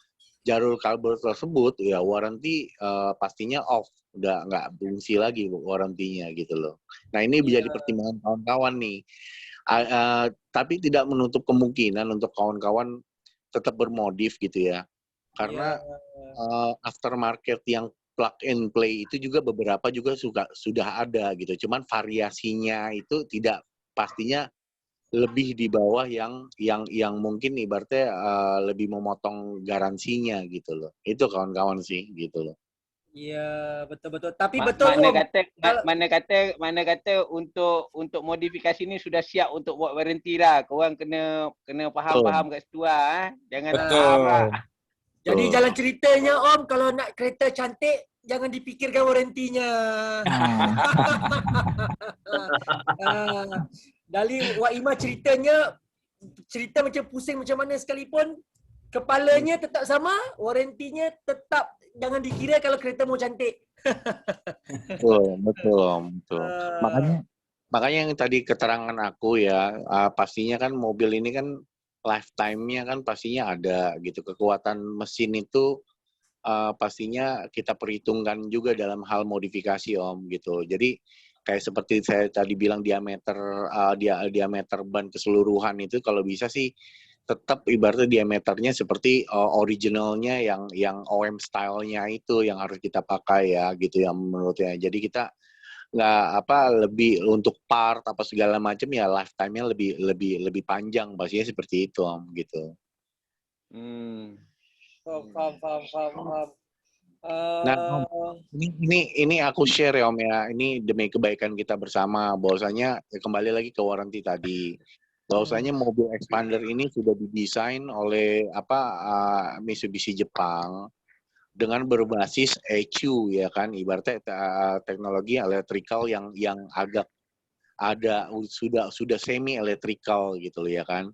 jalur kabel tersebut, ya warranty pastinya off, udah nggak fungsi lagi warrantinya gitu loh. Nah, ini menjadi pertimbangan kawan-kawan nih. Tapi tidak menutup kemungkinan untuk kawan-kawan tetap bermodif gitu ya. Karena aftermarket yang plug and play itu juga beberapa juga sudah ada gitu. Cuman variasinya itu tidak pastinya lebih di bawah yang mungkin ibaratnya lebih memotong garansinya gitu loh. Itu kawan-kawan sih gitu loh. Iya, betul-betul. Tapi betul Om. Mana kata untuk modifikasi ni sudah siap untuk buat warranty lah. Korang kena faham kat situ lah. Jangan faham lah. Jadi jalan ceritanya Om, kalau nak kereta cantik, jangan dipikirkan warantinya. Dari Wak Ima cerita macam pusing macam mana sekalipun, kepalanya tetap sama, warantinya tetap jangan dikira kalau kereta mau cantik. Betul. Makanya yang tadi keterangan aku ya, pastinya kan mobil ini kan lifetime-nya kan pastinya ada gitu. Kekuatan mesin itu pastinya kita perhitungkan juga dalam hal modifikasi Om gitu. Jadi kayak seperti saya tadi bilang diameter ban keseluruhan itu kalau bisa sih tetap ibaratnya diameternya seperti originalnya yang OM style-nya itu yang harus kita pakai ya gitu ya menurutnya. Jadi kita nggak lebih untuk part apa segala macam ya lifetime-nya lebih panjang pastinya seperti itu Om gitu. Paham. Nah, ini aku share ya Om ya. Ini demi kebaikan kita bersama. Bahwasanya kembali lagi ke warranty tadi. Bahwasanya mobil expander ini sudah didesain oleh Mitsubishi Jepang dengan berbasis EQ ya kan, ibaratnya teknologi electrical yang agak ada sudah semi electrical gitu loh ya kan.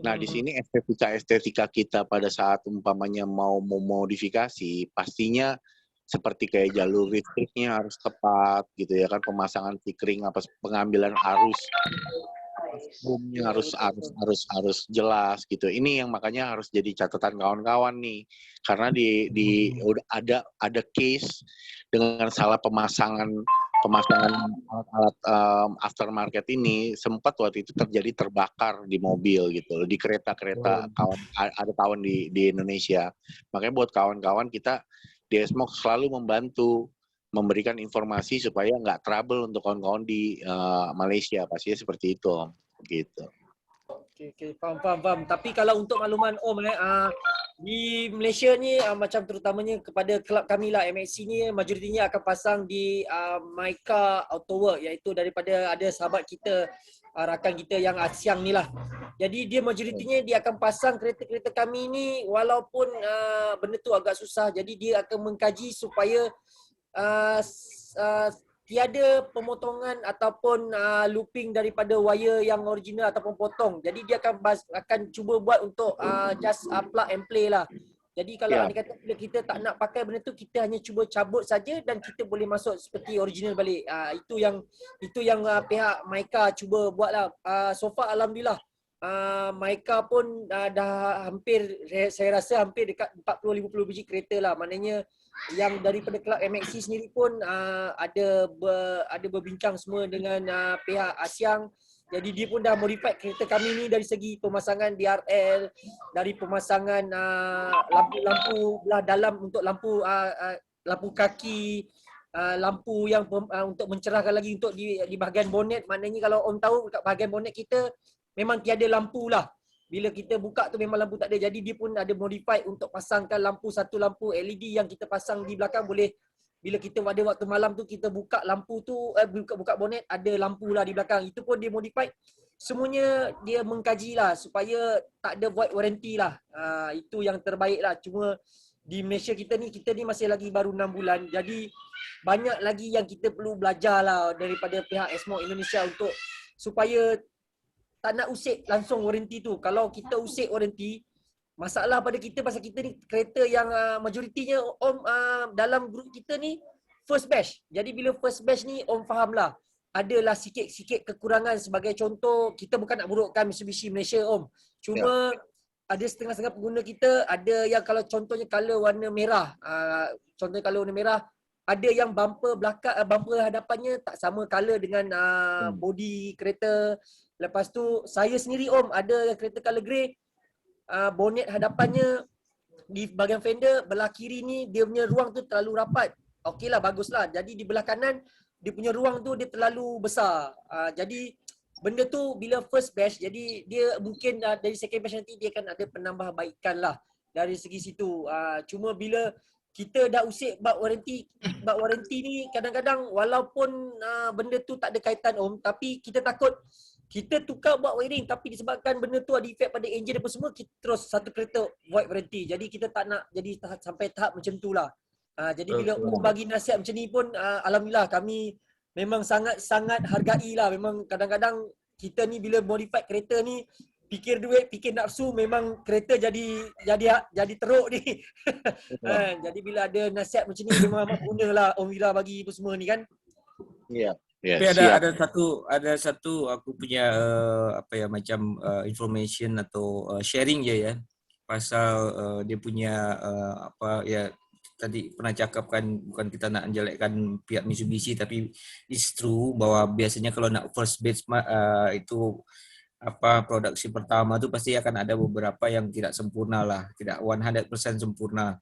Nah, di sini estetika kita pada saat umpamanya mau memodifikasi, pastinya seperti kayak jalur listriknya harus tepat gitu ya kan, pemasangan tikring pengambilan arus boomnya harus jelas gitu. Ini yang makanya harus jadi catatan kawan-kawan nih, karena udah ada case dengan salah pemasangan alat aftermarket ini sempat waktu itu terjadi terbakar di mobil gitu, di kereta-kereta kawan di Indonesia. Makanya buat kawan-kawan kita di SMOK selalu membantu memberikan informasi supaya nggak trouble untuk kawan-kawan di Malaysia, pastinya seperti itu Om. Gitu. Oke, faham. Tapi kalau untuk makluman Om di Malaysia ni macam terutamanya kepada kelab kami lah MXC ni majoritinya akan pasang di Myka Autowork, iaitu daripada ada sahabat kita rakan kita yang Asyang ni lah. Jadi dia majoritinya dia akan pasang kereta-kereta kami ni walaupun benda tu agak susah. Jadi dia akan mengkaji supaya tiada pemotongan ataupun looping daripada wire yang original ataupun potong. Jadi dia akan cuba buat untuk just plug and play lah. Jadi kalau anda kata bila kita tak nak pakai benda tu, kita hanya cuba cabut saja dan kita boleh masuk seperti original balik. Itu yang pihak Myka cuba buat lah. So far alhamdulillah Myka pun dah hampir, saya rasa hampir dekat 40-50 biji kereta lah. Maknanya yang daripada kelab MXC sendiri pun ada berbincang semua dengan pihak Asyang. Jadi dia pun dah modify kereta kami ni dari segi pemasangan DRL, dari pemasangan lampu belah dalam untuk lampu kaki, lampu yang untuk mencerahkan lagi untuk di bahagian bonet. Maknanya kalau Om tahu dekat bahagian bonet kita memang tiada lampu lah. Bila kita buka tu memang lampu tak ada. Jadi dia pun ada modify untuk pasangkan satu lampu LED yang kita pasang di belakang, boleh bila kita ada waktu malam tu kita buka lampu tu, buka bonet, ada lampu lah di belakang. Itu pun dia modify. Semuanya dia mengkaji lah supaya tak ada void warranty lah. Itu yang terbaik lah. Cuma di Malaysia kita ni masih lagi baru 6 bulan. Jadi banyak lagi yang kita perlu belajar lah daripada pihak SMOK Indonesia untuk supaya tak nak usik langsung warranty tu. Kalau kita usik warranty, masalah pada kita pasal kita ni kereta yang majoritinya Om dalam grup kita ni first batch. Jadi bila first batch ni Om fahamlah adalah sikit-sikit kekurangan. Sebagai contoh, kita bukan nak burukkan Mitsubishi Malaysia Om. Cuma ada setengah-setengah pengguna kita, ada yang kalau contohnya color warna merah. Contohnya color warna merah, ada yang bumper belakang, bumper hadapannya tak sama color dengan body kereta. Lepas tu saya sendiri ada yang kereta color grey, bonnet hadapannya di bahagian fender belah kiri ni dia punya ruang tu terlalu rapat. Okeylah, baguslah. Jadi di belah kanan dia punya ruang tu dia terlalu besar. Jadi benda tu bila first batch, jadi dia mungkin dari second batch nanti dia akan ada penambahbaikan lah dari segi situ. Cuma bila kita dah usik bab warranty ni kadang-kadang walaupun benda tu tak ada kaitan tapi kita takut kita tukar buat wiring tapi disebabkan benda tu ada efek pada enjin apa semua, kita terus satu kereta void warranty. Jadi kita tak nak jadi sampai tahap macam tu lah. Jadi bila bagi nasihat macam ni pun alhamdulillah kami memang sangat-sangat hargai lah. Memang kadang-kadang kita ni bila modified kereta ni fikir duit, fikir nafsu, memang kereta jadi teruk ni. Jadi bila ada nasihat macam ni memang amat guna lah Om Wira bagi apa semua ni kan. Ya. Tapi ada satu aku punya macam information atau sharing je ya pasal dia punya tadi pernah cakapkan, bukan kita nak menjelekkan pihak Mitsubishi, tapi it's true bahwa biasanya kalau nak first batch itu produksi pertama tu pasti akan ada beberapa yang tidak sempurna lah, tidak 100% sempurna.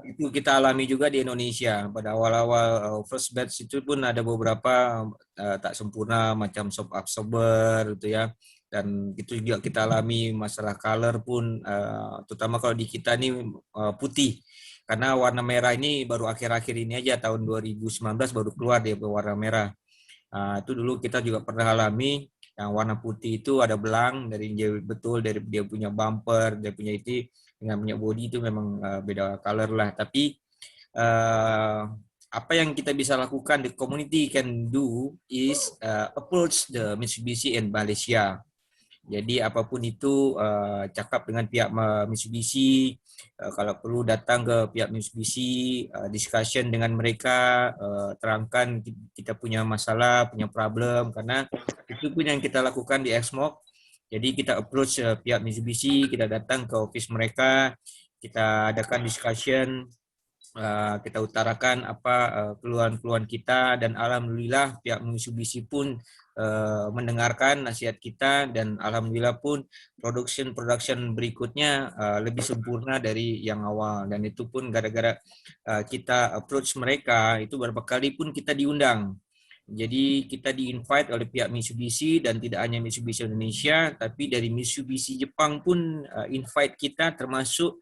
Itu kita alami juga di Indonesia. Pada awal-awal first batch itu pun ada beberapa tak sempurna, macam shock absorber gitu ya. Dan itu juga kita alami masalah color pun, terutama kalau di kita ni putih. Karena warna merah ini baru akhir-akhir ini aja, tahun 2019 baru keluar dia berwarna merah. Itu dulu kita juga pernah alami. Yang warna putih itu ada belang dari dia punya bumper, dia punya itu dengan punya body itu memang beda color lah. Tapi apa yang kita bisa lakukan, the community can do is approach the Mitsubishi in Malaysia. Jadi apapun itu cakap dengan pihak Mitsubishi, kalau perlu datang ke pihak Mitsubishi, discussion dengan mereka, terangkan kita punya masalah, punya problem, karena itu pun yang kita lakukan di Exmoc. Jadi kita approach pihak Mitsubishi, kita datang ke office mereka, kita adakan discussion, kita utarakan apa keluhan-keluhan kita, dan alhamdulillah pihak Mitsubishi pun mendengarkan nasihat kita, dan alhamdulillah pun production berikutnya lebih sempurna dari yang awal. Dan itu pun gara-gara kita approach mereka, itu beberapa kali pun kita diundang. Jadi kita di-invite oleh pihak Mitsubishi, dan tidak hanya Mitsubishi Indonesia, tapi dari Mitsubishi Jepang pun invite kita, termasuk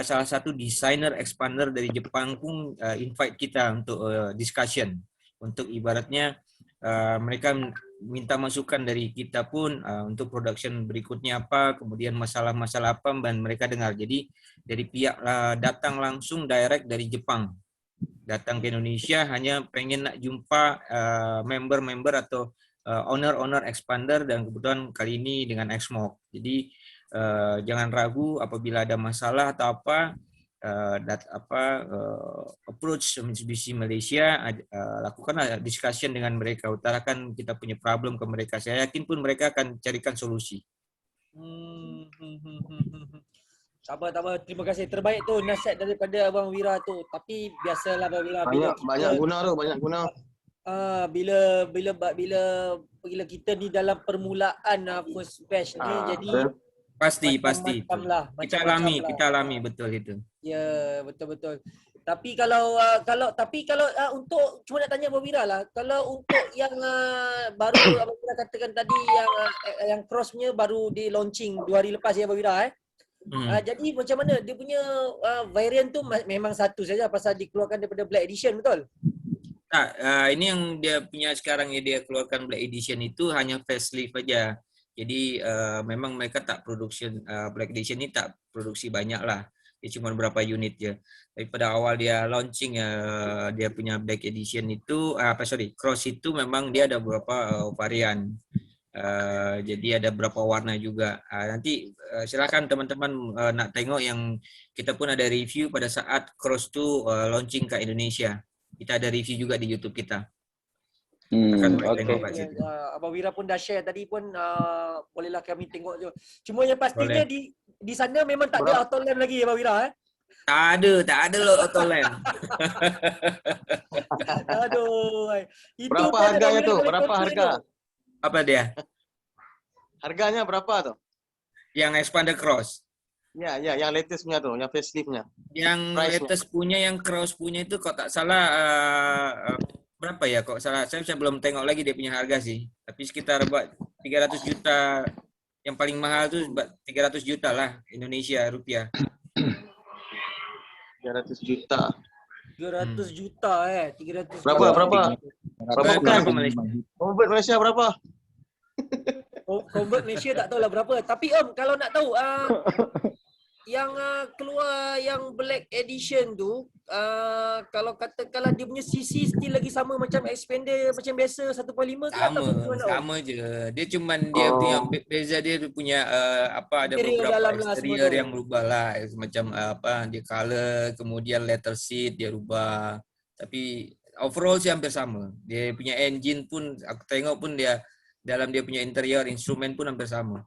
salah satu desainer expander dari Jepang pun invite kita untuk discussion. Untuk ibaratnya mereka minta masukan dari kita pun untuk production berikutnya apa, kemudian masalah-masalah apa, dan mereka dengar. Jadi dari pihak datang langsung direct dari Jepang, datang ke Indonesia hanya pengen nak jumpa member-member atau owner-owner expander, dan kebetulan kali ini dengan Exmoc. Jadi jangan ragu apabila ada masalah atau approach Mitsubishi Malaysia, lakukanlah discussion dengan mereka, utarakan kita punya problem ke mereka. Saya yakin pun mereka akan carikan solusi. Sabar. Terima kasih. Terbaik tu nasihat daripada Abang Wira tu. Tapi biasalah Abang Wira. Banyak guna. Bila kita ni dalam permulaan first batch ni, jadi pasti lah, kita alami betul itu. Ya, betul. Tapi kalau untuk cuma nak tanya Abang Wira lah, kalau untuk yang baru Abang Wira katakan tadi yang crossnya baru di launching 2 hari lepas ya Abang Wira jadi macam mana dia punya variant tu memang satu saja pasal dikeluarkan daripada Black Edition, betul? Tak, ini yang dia punya sekarang ya, dia keluarkan Black Edition itu hanya facelift aja. Jadi memang mereka tak production Black Edition ni tak produksi banyak lah. Dia cuma berapa unit je. Tapi pada awal dia launching dia punya Black Edition itu Cross itu memang dia ada beberapa varian. Jadi ada beberapa warna juga. Nanti silakan teman-teman nak tengok yang kita pun ada review pada saat Cross tu launching ke Indonesia. Kita ada review juga di YouTube kita. Okay. Abang Wira pun dah share tadi pun, bolehlah kami tengok je. Cuma yang pastinya di sana memang tak ada auto lamp lagi Abang Wira Tak ada loh auto lamp. Aduh. Berapa harganya tu? Berapa harga? Apa dia? Harganya berapa tu? Yang expander cross. Ya, yang latest punya tu, yang facelift-nya. Yang Price-nya. latest punya, yang cross punya itu kok tak salah berapa ya? Kok salah, saya belum tengok lagi dia punya harga sih. Tapi sekitar buat 300 juta. Yang paling mahal tuh 300 juta lah Indonesia rupiah. 300 juta. 300 juta 300 Berapa? juta. Berapa Berapa bukan? Malaysia? Convert Malaysia berapa? Convert Malaysia tak tahulah berapa. Tapi kalau nak tahu yang keluar yang black edition tu, kalau katakanlah dia punya CC still lagi sama macam expander macam biasa 1.5 ke ataupun gimana? Sama je. Dia cuman dia punya beza, dia punya ada Interior beberapa dalam lah exterior semua tu. yang berubah lah, macam dia color, kemudian letter seat dia rubah. Tapi overall sih hampir sama. Dia punya engine pun aku tengok pun dia dalam dia punya interior instrumen pun hampir sama.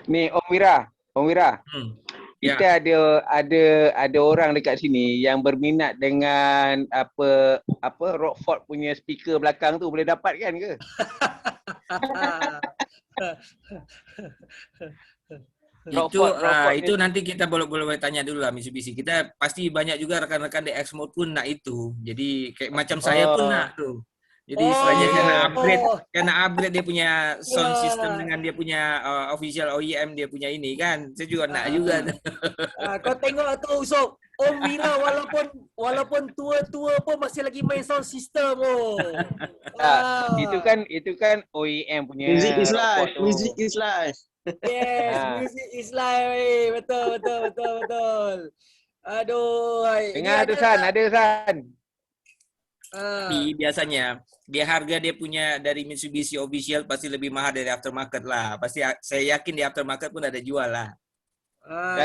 Ni Om Wira. Kita ada orang dekat sini yang berminat dengan apa Rockford punya speaker belakang tu, boleh dapat kan ke? Itu nanti kita boleh tanya dulu lah Mitsubishi. Kita pasti banyak juga rekan-rekan di Exmode pun nak itu. Jadi kayak macam saya pun nak tuh. Jadi istilahnya kena upgrade dia punya sound system dengan dia punya official OEM dia punya ini kan. Saya juga nak juga. Kau tengok tu Usop, Om Wira walaupun tua-tua pun masih lagi main sound system Itu kan OEM punya. Music is life. Music is life. Yes, music is life. Betul. Aduh. Dengar tu San, ada San. Tapi biasanya dia harga dia punya dari Mitsubishi official pasti lebih mahal dari aftermarket lah. Pasti saya yakin di aftermarket pun ada jual lah.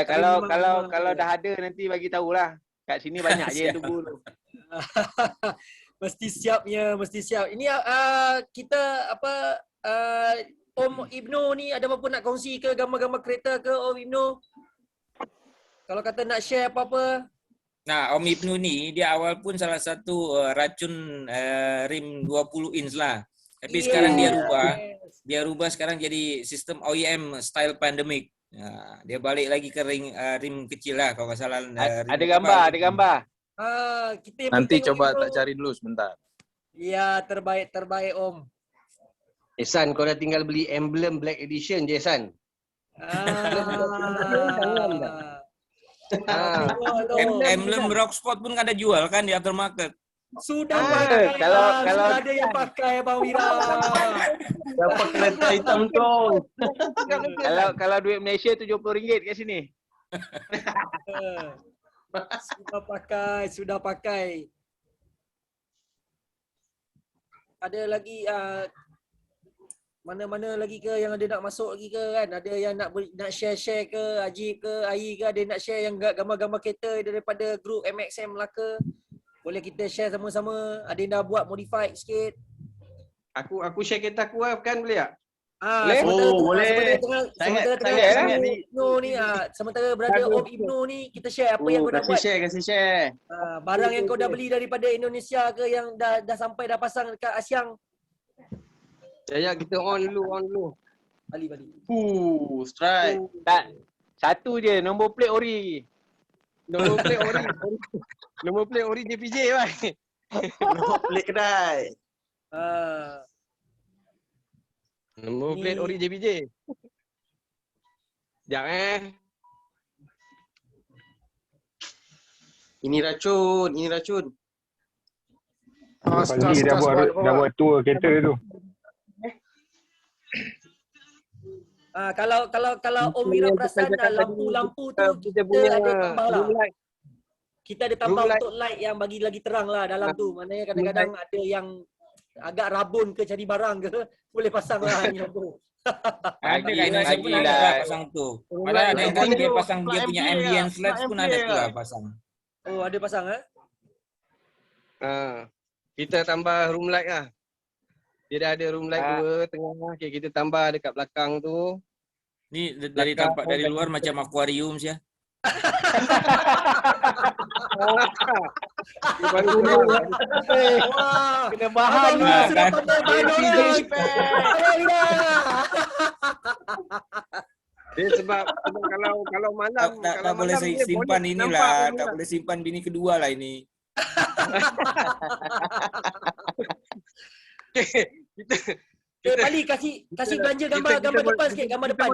Kalau dah ada nanti bagi tahulah. Kat sini banyak je yang tunggu tu. Mesti siap. Ini kita Om Ibnu ni ada apa-apa nak kongsi ke gambar-gambar kereta ke Om Ibnu? Kalau kata nak share apa-apa? Nah, Om Ibnu ni dia awal pun salah satu racun rim 20 inch lah. Tapi sekarang dia rubah sekarang jadi sistem OEM style pandemic. Nah, dia balik lagi ke rim kecil lah kalau nggak salah. Ada gambar. Kita nanti coba tak cari dulu sebentar. Ya, terbaik Om. San, kau dah tinggal beli emblem Black Edition je San. Emblem Rocksport pun ada jual kan di aftermarket. Sudah pakai. Kalau ada yang pakai Bang Wira. Dapat kereta hitam tu. Kalau duit Malaysia RM70 kat sini. Sudah pakai. Ada lagi mana-mana lagi ke yang ada nak masuk lagi ke kan? Ada yang nak share ke, Ajib ke, Ai ke, ada nak share yang gambar-gambar kereta daripada grup MXM Melaka. Boleh kita share sama-sama. Ada yang dah buat modified sikit. Aku share kereta aku kan boleh tak? Boleh. Sementara berada Om Ibnu ni, kita share apa yang kau dah buat. Kasih share. Barang yang kau dah beli daripada Indonesia ke yang dah sampai dah pasang dekat Asyang. Ya, kita on dulu. Balik. Strike. Tak. Satu je, nombor plate ori. Nombor plate ori JPJ bang. Nombor plate kedai. Nombor plate ori JPJ. Sekejap Ini racun. Pagi dah buat tour kereta tu. Kalau Om Wira perasan lampu-lampu tu kita ada tambah lah. Kita ada tambah untuk light yang bagi lagi terang lah dalam tu. Maknanya kadang-kadang ada yang agak rabun ke cari barang ke, boleh pasang lah ni lampu. Ada kat Indonesia pun ada lah pasang tu. Padahal ada yang dia pasang dia punya ambience lights pun ada tu lah pasang. Oh, ada pasang kita tambah room light lah. Dia dah ada room light 2 tengah. Okay, kita tambah dekat belakang tu. Ni dari tampak dari luar macam akuarium sih ya. Kena bahan lah. Sudah pandai bahan orang. Dia sebab kalau malam Tak boleh dia simpan bonnet inilah, nampak tak pula. boleh simpan bini kedua lah ini. Pali kasih belanja gambar depan sikit, gambar depan.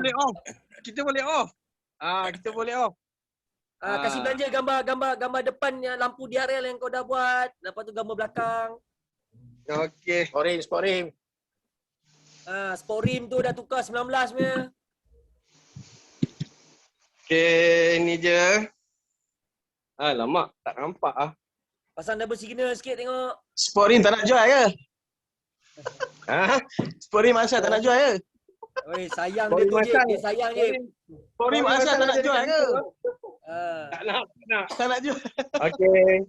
Kita boleh off. Kita boleh off. Kasih belanja gambar depan yang lampu DRL yang kau dah buat. Lepas tu gambar belakang. Okey. Sport rim. Sport rim tu dah tukar 19 punya. Okey, ni je. Alamak, tak nampak ah. Pasang double signal sikit tengok. Sport rim tak nak jual ke? Sport rim Asal tak nak jual ke? Oi, sayang dia tu je, dia sayang je. Sport rim Asal tak nak jual ke? Tak nak jual. Okey,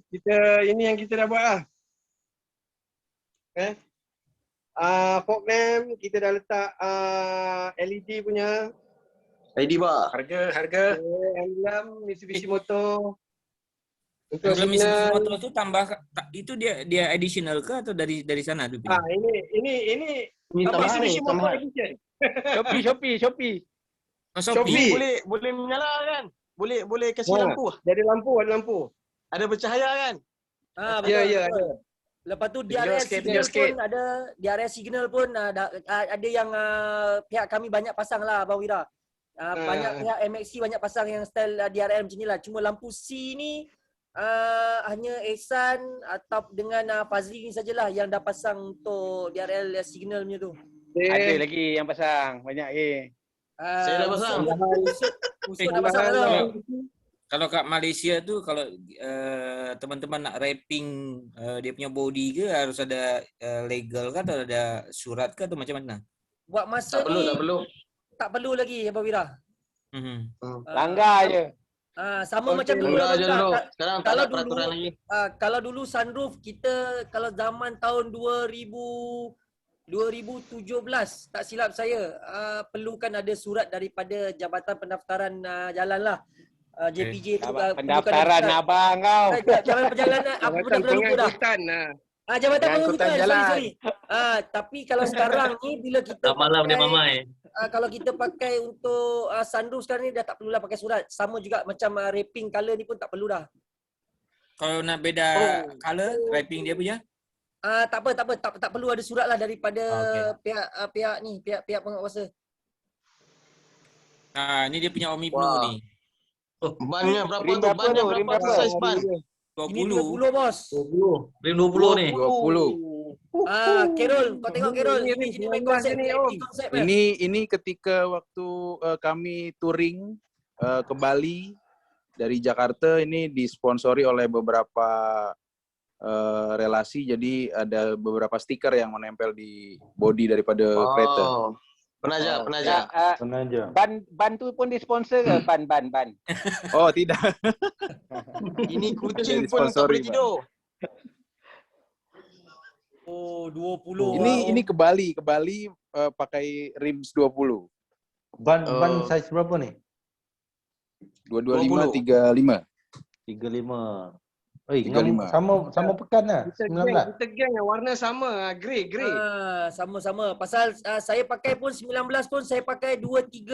ini yang kita dah buat lah. Fog lamp kita dah letak LED punya. LED bar. Harga. Emblem Mitsubishi Motor. Untuk Emblem signal. Mitsubishi Motor tu tambah itu dia additional ke atau dari sana tu? Ini tambahan Mitsubishi ni, Motor tambahan. edition. Shopee. Shopee. Boleh menyala kan? Boleh kasih lampu. Jadi lampu, ada lampu. Ada bercahaya kan? Betul. Ya, ada. Lepas tu Tinggal DRS sikit, signal tinggal pun ada, DRS signal pun ada yang pihak kami banyak pasang lah Abang Wira. Banyak pihak MXC banyak pasang yang style DRL macam ni lah. Cuma lampu C ni hanya Ehsan atau dengan Fazli ni sajalah yang dah pasang untuk DRL signal punya tu. Ada lagi yang pasang, banyak lagi. Saya dah pasang. Usut dah pasang dah. Kalau kat Malaysia tu kalau teman-teman nak wrapping dia punya body ke harus ada legal ke atau ada surat ke atau macam mana? Buat masa ni tak perlu lagi Abang Wira. Langgar je. Sama macam dulu lah. Sekarang tak ada peraturan lagi. Kalau dulu sunroof kita kalau zaman tahun 2017 tak silap saya perlukan ada surat daripada Jabatan Pendaftaran Jalan lah. JPJ tu pendaftaran abang kau. Jabatan Perjalanan apa pun dah lupa dah. Jabatan Pengangkutan sorry. Tapi kalau sekarang ni bila kita Malam dia mamai. Kalau kita pakai untuk sunroof sekarang ni dah tak perlulah pakai surat. Sama juga macam wrapping color ni pun tak perlu dah. Kalau nak beda color wrapping dia punya? Tak perlu ada surat lah daripada pihak penguasa. Ni dia punya Omni Blue ni. Bannya berapa tu? Bannya berapa? Size ban? 20. 20 bos. 20. Rim 20 ni. 20. Carol, kau tengok Carol. Ini jadi main konsep ni. Ini ketika waktu kami touring ke Bali dari Jakarta, ini disponsori oleh beberapa relasi, jadi ada beberapa stiker yang menempel di bodi daripada kereta. Penaja. Ban tu pun disponsor ke? Ban. Oh tidak. Ini kucing pun tak boleh tidur. Oh 20. Ini ke Bali pakai rims 20. Ban size berapa ni? 225 35. 35. 35. Sama pekan lah. 19. Kita geng yang warna sama, grey. Sama-sama. Pasal saya pakai pun 19 pun saya pakai 235.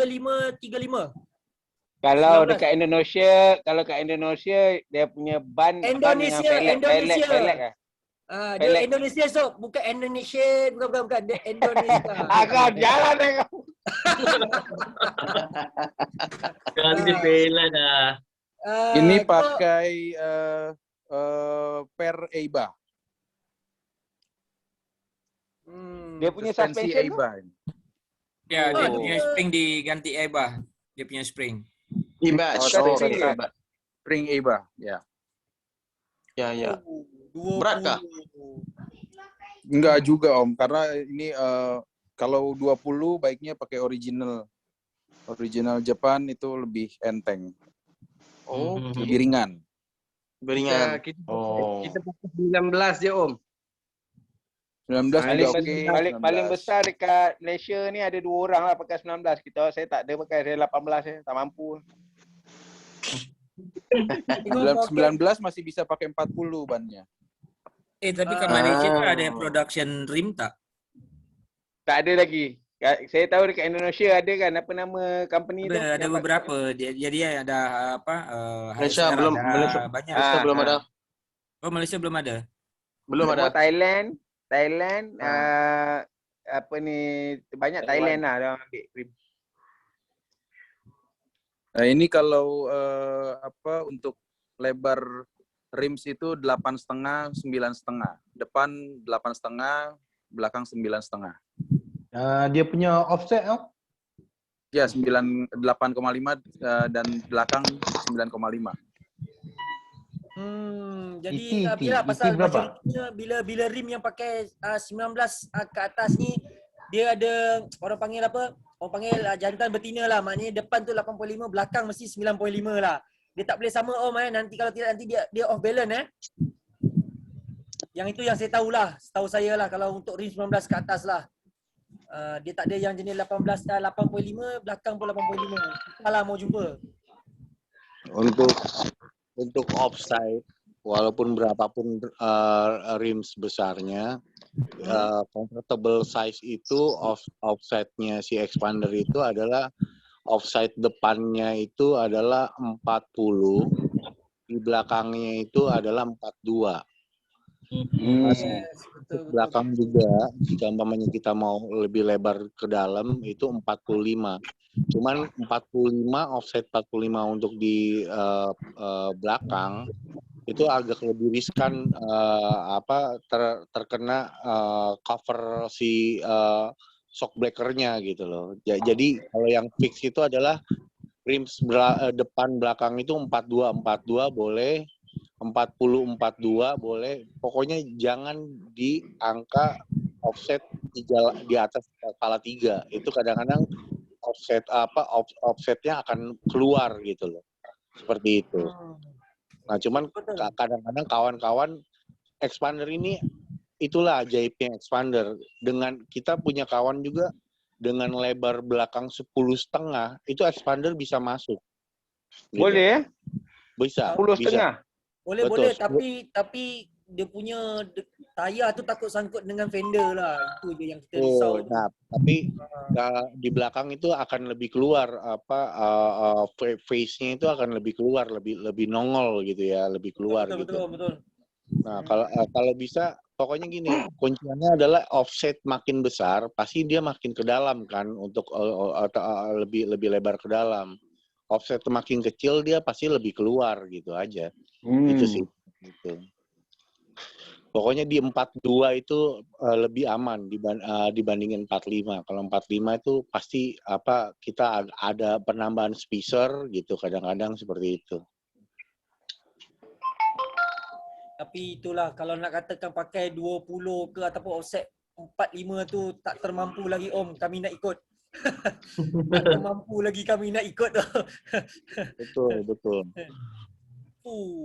Kalau dekat Indonesia, dia punya ban Indonesia. pelek. Dia Indonesia bukan Indonesia, bukan dia Indonesia. Agak jalan tengok. Kali dia pelek dah. Ini pakai per EIBA. Dia punya Suspensi suspension EIBA. Ya, dia punya spring diganti EIBA. Dia punya spring. Spring EIBA, ya. Ya. Berat kah? Enggak juga Om, karena ini kalau 20 baiknya pakai original. Original Jepang itu lebih enteng. Lebih ringan. Kita pakai 19 je Om. 19 juga oke. Paling besar dekat Malaysia ni ada 2 orang lah pakai 19. Saya tak ada pakai, saya 18 je, tak mampu. 19 masih bisa pakai 40 bannya. Tapi kat Malaysia tu ada production rim tak? Tak ada lagi. Saya tahu dekat Indonesia ada kan apa nama company tu? Ada yang beberapa. Dia ada apa? Malaysia HSR belum, ada banyak. Malaysia belum ada. Oh, Malaysia belum ada. Belum semua ada. Thailand apa ni banyak Thailand lah dia orang ambil rim. Nah, ini kalau apa untuk lebar rims itu 8,5, 9,5. Depan 8,5, belakang 9,5. Dia punya offset tau? Ya, 8,5 dan belakang 9,5. Jadi bila pasal majoritinya bila rim yang pakai 19 ke atas ni dia ada orang panggil apa? Orang panggil jantan betina lah. Maknanya depan tu 8.5, belakang mesti 9.5 lah. Dia tak boleh sama nanti kalau tidak nanti dia off balance Yang itu yang saya tahulah. Setahu saya lah kalau untuk rim 19 ke atas lah. Dia tak ada yang jenis 8.5, belakang pun 8.5. Salah mau jumpa. Untuk offside, walaupun berapapun rims besarnya, comfortable size itu offside-nya si expander itu adalah offside depannya itu adalah 40, di belakangnya itu adalah 42. Belakang juga, jika umpamanya kita mau lebih lebar ke dalam itu 45. Cuman 45 offset 45 untuk di belakang itu agak lebih riskan terkena cover si shock breaker-nya gitu loh. Jadi kalau yang fix itu adalah rims depan belakang itu 42 boleh, 40 42 boleh. Pokoknya jangan di angka offset di atas kepala 3. Itu kadang-kadang offsetnya akan keluar gitu loh, seperti itu. Nah cuman kadang-kadang kawan-kawan expander ini itulah ajaibnya expander. Dengan kita punya kawan juga dengan lebar belakang 10,5 itu expander bisa masuk. Gitu. Boleh ya? Bisa. 10,5. Boleh tapi dia punya tayar tu takut sangkut dengan fender lah. Itu je yang kita risau. Nah, tapi di belakang itu akan lebih keluar face-nya itu akan lebih keluar, lebih nongol gitu ya, lebih keluar gitu. Betul. Nah, kalau bisa pokoknya gini, kuncinya adalah offset makin besar, pasti dia makin ke dalam kan untuk lebih lebar ke dalam. Offset makin kecil dia pasti lebih keluar gitu aja. Itu sih gitu. Pokoknya di 42 itu lebih aman dibandingin 45. Kalau 45 itu pasti kita ada penambahan spacer gitu kadang-kadang seperti itu. Tapi itulah kalau nak katakan pakai 20 ke ataupun offset 45 tu tak termampu lagi Om, kami nak ikut. Tak termampu lagi kami nak ikut tu. Betul.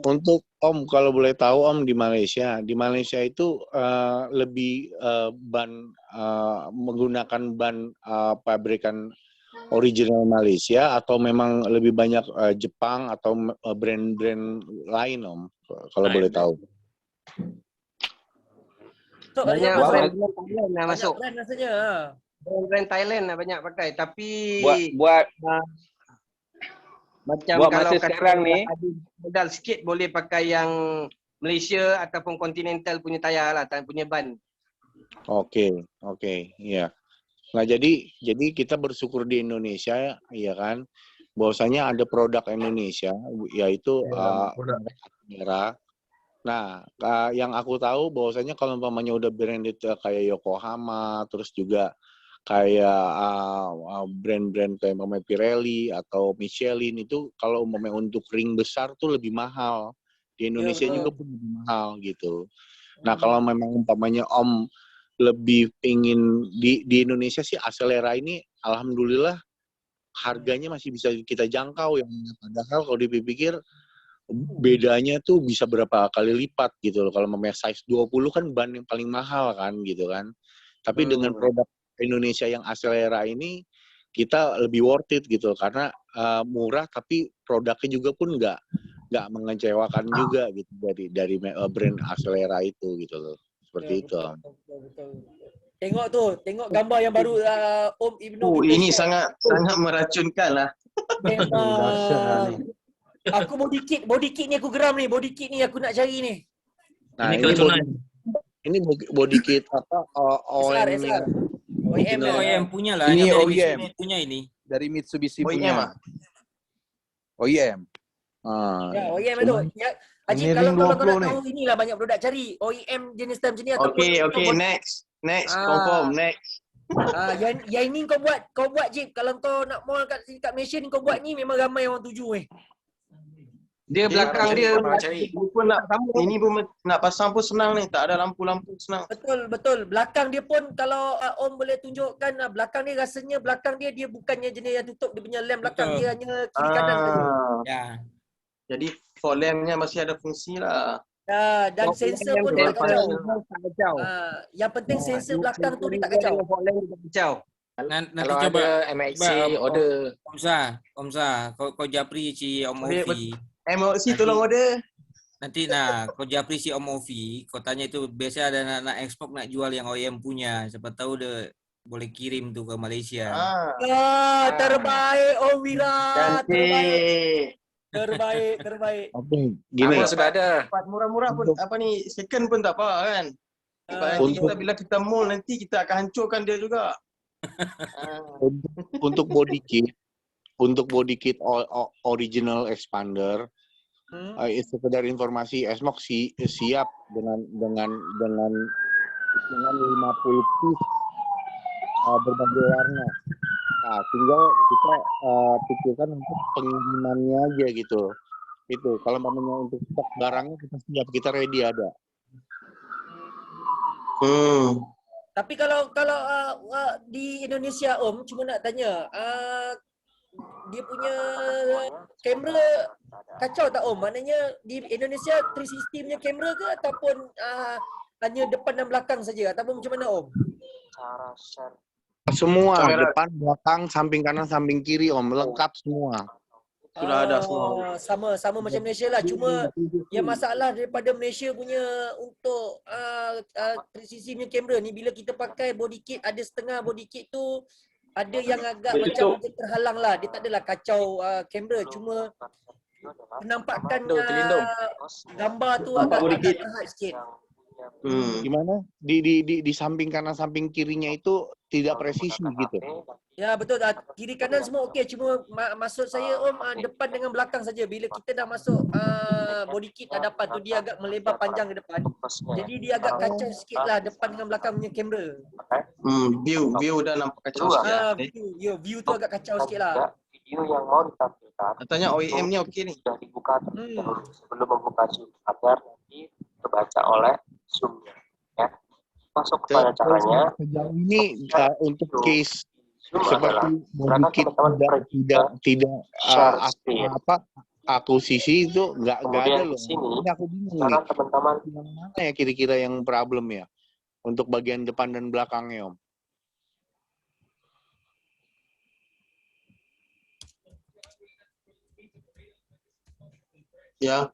Untuk Om kalau boleh tahu Om di Malaysia itu lebih menggunakan ban pabrikan original Malaysia atau memang lebih banyak Jepang atau brand-brand lain Om kalau boleh tahu. Banyak brand Thailand lah masuk. Brand rasanya. Brand Thailand lah banyak pakai tapi buat macam buat kalau masa sekarang ni modal sikit boleh pakai yang Malaysia ataupun Continental punya tayar lah, punya ban. Oke, iya. Nah, jadi kita bersyukur di Indonesia ya kan, bahwasanya ada produk Indonesia yaitu merah. Nah, yang aku tahu bahwasanya kalau umpamanya udah branded kayak Yokohama, terus juga kayak brand-brand kayak Pirelli atau Michelin itu kalau umpamanya untuk ring besar tuh lebih mahal. Di Indonesia juga pun lebih mahal gitu. Nah, kalau memang umpamanya Om lebih pingin di Indonesia sih Acelera ini alhamdulillah harganya masih bisa kita jangkau, yang padahal kalau dipikir bedanya tuh bisa berapa kali lipat gitu loh. Kalau memang size 20 kan ban yang paling mahal kan gitu kan. Tapi dengan produk Indonesia yang Acelera ini kita lebih worth it gitu karena murah tapi produknya juga pun nggak mengecewakan juga gitu dari brand Acelera itu gitu loh. Seperti itu. Betul. Tengok tu, tengok gambar yang baru Om Ibnu Oh, kita ini share. sangat meracunkan lah. Dahsyat lah ni. Aku body kit ni aku geram ni, body kit ni aku nak cari ni. Nah, Ini ini keracunan. body kit apa SR. OEM-nya. OEM Itu lah. OEM punya lah. Ini Yang dari OEM. Mitsubishi punya ini. Dari Mitsubishi OEM punya. ah? OEM. Ya, OEM itu. Ya, Ajib, Ini kalau ring kau nak 20 ni. tahu inilah banyak budak cari. OEM jenis time macam ni ataupun Okay, next. Next, Ah. confirm, next. yang ini kau buat Jib. Kalau kau nak mall kat Malaysia ni kau buat ni memang ramai orang tuju ni. Dia belakang dia Ini pun nak pasang pun senang ni, tak ada lampu-lampu senang. Betul. Belakang dia pun kalau Om boleh tunjukkan belakang dia rasanya belakang dia bukannya jenis yang tutup dia punya lamp belakang, Betul. dia hanya kiri kanan saja. Ya. Jadi for lampnya masih ada fungsi lah. Dan sensor pun dia tak kacau. Yang penting sensor belakang tu dia tak kacau. Nanti Kalau coba ada MXC order. Omsa, kau japri si Om Ovi. MOC tolong order. Nanti kau japri si Om Ovi, kau tanya itu biasa ada anak ekspor nak jual yang OEM punya. Siapa tahu dia boleh kirim tu ke Malaysia. Terbaik Om Wira. Cantik. Terbaik. Gini. Sudah ada. Murah-murah pun apa ni, second pun tak apa kan. Bila kita mall nanti kita akan hancurkan dia juga. Untuk body kit original expander, sekedar informasi, Esmok siap dengan 50 piece berbagai warna. Nah, tinggal kita pikirkan untuk pengirimannya aja gitu. Itu kalau namanya untuk stok barangnya kita siap, kita ready ada. Tapi kalau di Indonesia Om, cuma nak tanya, dia punya kamera kacau tak Om? Maknanya di Indonesia 360 punya kamera ke ataupun hanya depan dan belakang saja ataupun macam mana Om? Semua, Kamera. depan, belakang, samping kanan, samping kiri Om, lengkap semua. Sudah ada semua. Sama macam Malaysia lah. Cuma yang masalah daripada Malaysia punya untuk 360 punya kamera ni, bila kita pakai body kit, ada setengah body kit tu ada yang agak macam dia terhalang lah. Dia tak adalah kacau kamera, cuma penampakan gambar tu agak terhad sikit. Gimana? Di samping kanan, samping kirinya itu tidak presisi gitu. Ya betul, kiri kanan semua okey, cuma maksud saya Om, depan dengan belakang saja. Bila kita dah masuk body kit hadapan tu, dia agak melebar panjang ke depan. Jadi dia agak kacau sikit lah depan dengan belakang punya kamera. View dah nampak kacau sikit. View tu agak kacau sikit lah. Video yang mau ditampilkan. Katanya OEM ni okey ni. Sudah dibuka sebelum membuka Zoom agar nanti terbaca oleh Zoom-nya. Ya. Masuk kepada caranya. Sejauh ini untuk case Zoom seperti body kit tidak akuisisi itu nggak ada loh. Ini aku bingung nih. Teman-teman, yang mana ya kira-kira yang problem ya untuk bagian depan dan belakangnya Om? Ya.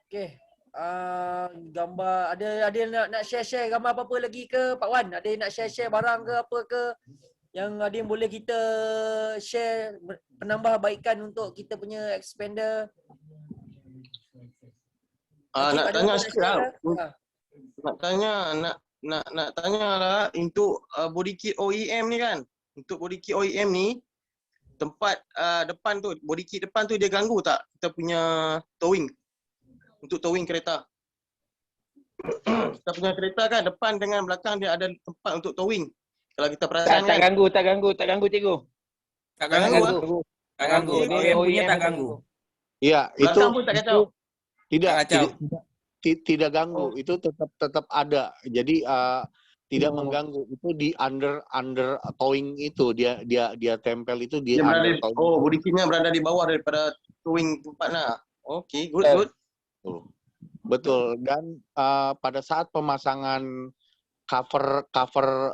Okey. Gambar ada yang nak share gambar apa-apa lagi ke Pak Wan? Ada yang nak share barang ke apa ke? Yang ada yang boleh kita share penambah baikan untuk kita punya expander? Nak tanya sikit lah. Nak tanya lah untuk body kit OEM ni kan. Untuk body kit OEM ni, tempat depan tu, body kit depan tu dia ganggu tak kita punya towing? Untuk towing kereta. Kita punya kereta kan depan dengan belakang dia ada tempat untuk towing. Kalau kita perasan Tak kan. ganggu cikgu. Tak ganggu. Tak ganggu. OEM punya tak ganggu. Iya, itu Belakang pun tak kacau. Tidak ganggu. Itu tetap ada. Jadi tidak mengganggu. Itu di under towing itu dia tempel itu di under towing. Body kitnya berada di bawah daripada towing tempatnya. Okey, good. Betul. Dan pada saat pemasangan cover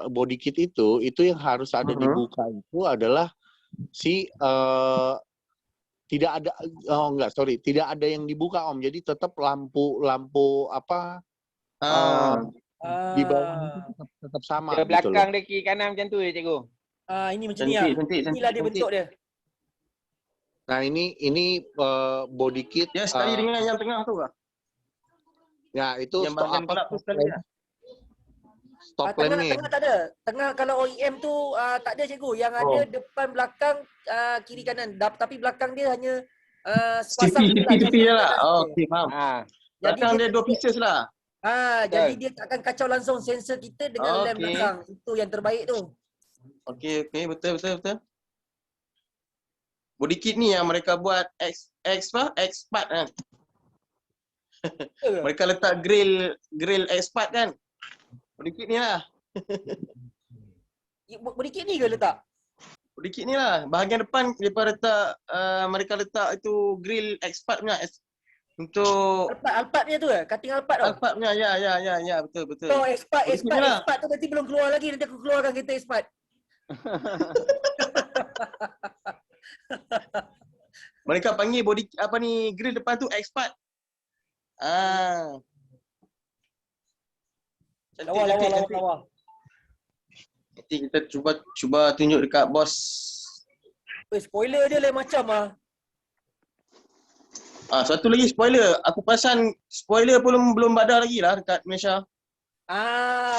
body kit itu yang harus ada dibuka itu adalah tidak ada yang dibuka Om. Jadi tetap lampu apa Di bawah itu tetap sama Dia gitu belakang loh. dia kiri kanan macam tu je cikgu. Ini macam ni lah. Inilah dia bentuk dia. Nah ini body kit. Ya sekali dengan yang tengah tu lah. Ya itu Yang bahagian gelap tu sekali lah. Stop Tengah lamp ni. tak ada. Tengah kalau OEM tu tak ada cikgu. Yang ada depan belakang kiri kanan. Tapi belakang dia hanya sepasang Tepi je lah. Oh, okey, faham. Belakang dia 2 pieces lah. Jadi dia tak akan kacau langsung sensor kita dengan lamp belakang. Itu yang terbaik tu. Okey, betul. Body kit ni yang mereka buat X-part kan. Mereka letak grill X-part kan. Body kit ni lah. Body kit ni ke letak? Body kit ni lah. Bahagian depan mereka letak itu grill X-part punya. Untuk Alphard dia tu cutting Alphard tu. Alphard punya, ya, betul. So X-part tu nanti belum keluar lagi. Nanti aku keluarkan kereta X-part. Mereka panggil grill depan tu X-part. Lawa. Nanti kita cuba tunjuk dekat bos. Spoiler dia lain macam ah. Satu lagi spoiler. Aku perasan spoiler pun belum ada lagi lah dekat Malaysia.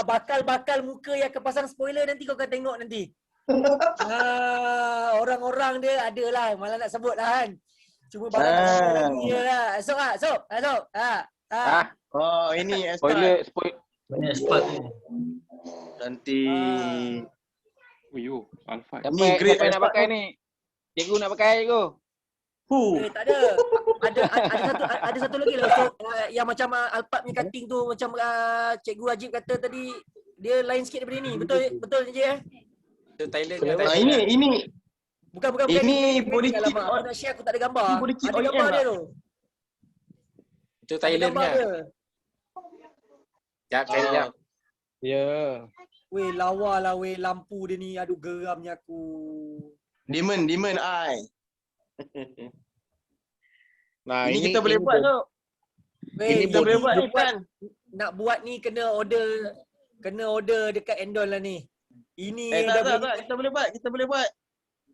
Bakal muka yang akan pasang spoiler nanti kau akan tengok nanti. Orang-orang dia ada lah. Malah nak sebut lah kan. Cuma barang tak sampai lagi je lah. Esok. Oh, ini Spoiler. banyak spot ni. Nanti Alphard. Siapa nak pakai ni? Cikgu nak pakai cikgu? Tak ada. Ada satu lagi lah. So, yang macam Alphard punya cutting tu macam Cikgu Ajib kata tadi dia lain sikit daripada ni. Betul je Itu Thailand. ini bukan ini body kit. Aku nak share, aku tak ada gambar. Ada OEM gambar dia tu. Itu Thailand kan? Sekejap. Ya. Weh, lawa lah weh lampu dia ni. Aduh geramnya aku. Demon eye. Nah, ini kita boleh buat tu. Ini kita boleh buat ni kan. Nak buat ni kena order dekat Endon lah ni. Ini tak, kita boleh buat.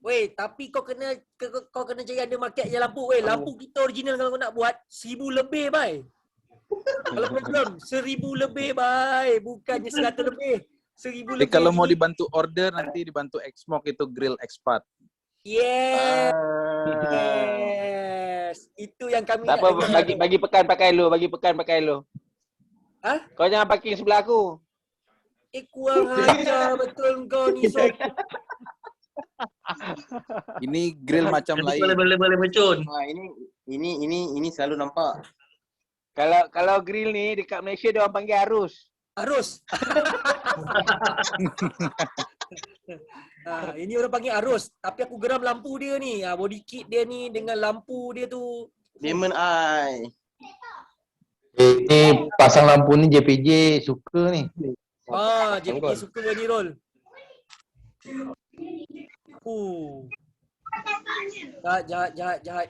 Weh, tapi kau kena cari ada market je lampu. Weh, lampu kita original kalau kau nak buat 1,000 lebih, bai. Kalau belum 1,000 lebih, bai. Bukannya 100 lebih. 1,000 lebih. Jadi kalau mau dibantu order nanti dibantu X-Smoke itu grill X-Part. Yes. Itu yang kami Tak apa, bagi pekan pakai lu. Kau jangan parking sebelah aku. Kurang ajar betul kau ni, Sob. Ini grill macam lain. Boleh becun. Ini selalu nampak. Kalau grill ni dekat Malaysia dia orang panggil arus. Ini orang panggil arus. Tapi aku geram lampu dia ni. Body kit dia ni dengan lampu dia tu. Demon eye. Ni pasang lampu ni JPJ suka ni. JPJ suka ni roll. Jahat.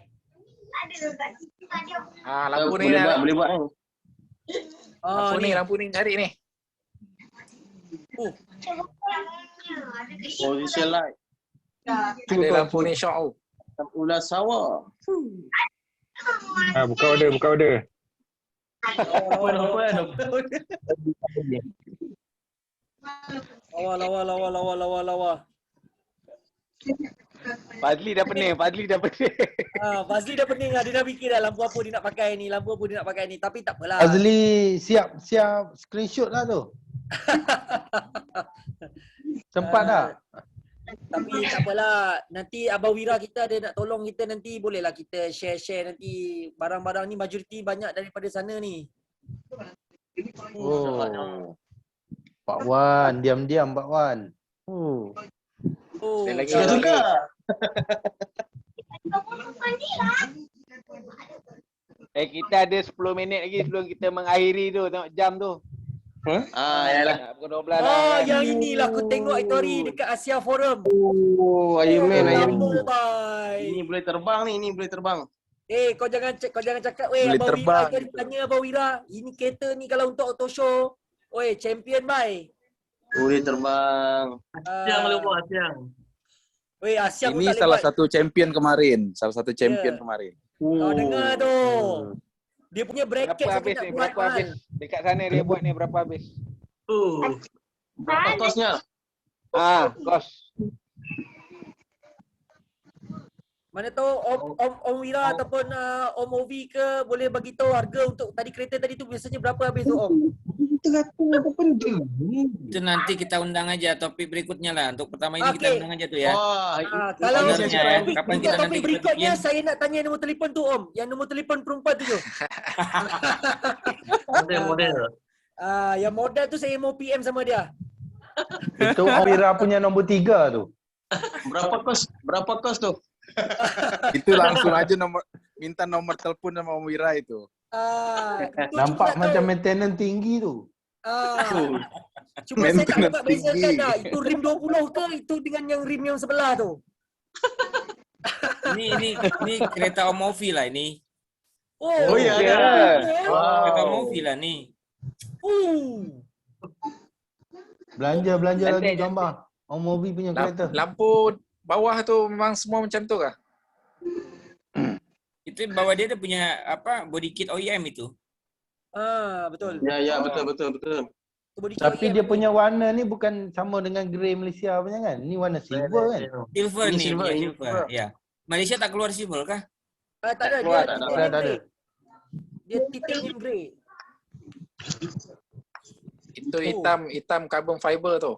Lampu ni boleh buat ni. Lampu ni cari ni. Position light. Ada lampu ni show. Ulas sawah. Buka order. Lawa. Fazli dah pening. Fazli dah pening lah. Dia dah fikir dah lampu apa dia nak pakai ni. Tapi tak apalah. Fazli siap screenshot lah tu. Sempat tak? Tapi tak apalah. Nanti Abang Wira kita ada nak tolong kita nanti. Bolehlah kita share nanti. Barang-barang ni majoriti banyak daripada sana ni. Pak Wan, diam-diam Pak Wan. Lagi kita ada 10 minit lagi sebelum kita mengakhiri tu. Tengok jam tu. Yalah. Pukul 12 dah. Yang inilah aku tengok itu hari dekat Asia Forum. Iron Man. Ini boleh terbang ni, kau jangan cakap Abang Wira, tanya Abang Wira, ini kereta ni kalau untuk auto show Oi, champion bye. Boleh terbang. Siang boleh buat, siang. Oi, Asyam pun Ini tak boleh salah buat. satu champion kemarin. Salah satu champion Ya. kemarin. Kau dengar tu. Dia punya bracket Berapa saja habis nak ni? buat Berapa habis? mahal. Dekat sana dia buat ni berapa habis? Berapa kosnya? Kos. Mana tahu Om Wira ataupun Om Ovi ke boleh bagi tahu harga untuk tadi kereta tadi tu biasanya berapa habis tu Om? Itu nanti kita undang aja topik berikutnya lah. Untuk pertama ini kita Okey. undang aja tuh ya. Kalau Ownernya ya. Kapan untuk kita nanti topik kita berikutnya bikin? saya nak tanya nombor telefon tu Om. Yang nombor telefon perempuan tu je. Model. Yang modal tu saya mau PM sama dia. Itu Wira punya nombor 3 tu. Berapa kos tu? Itu langsung aja minta nomor telepon sama Om Wira itu. Nampak macam maintenance tinggi tu. Cuma saya tak dapat Maintenance bezakan tinggi. dah. Itu rim 20 ke itu dengan yang rim yang sebelah tu. Ini kereta Om Ovi lah ini. Oh iya. Kereta Om Ovi lah nih. Belanja lagi gambar. Om Ovi punya kereta. Lampu bawah tu memang semua macam tu kah? Itu bawah dia punya body kit OEM itu. Betul. Ya, betul. Tapi dia punya warna ni bukan sama dengan grey Malaysia punya kan? Ni warna silver kan? Silver Ini nih, silver, punya ini silver. silver. Ya. Malaysia tak keluar silver kah? Tak ada, Keluar, dia tak ada. titanium Tak ada. grey. Dia titanium grey. Itu hitam carbon fiber tu.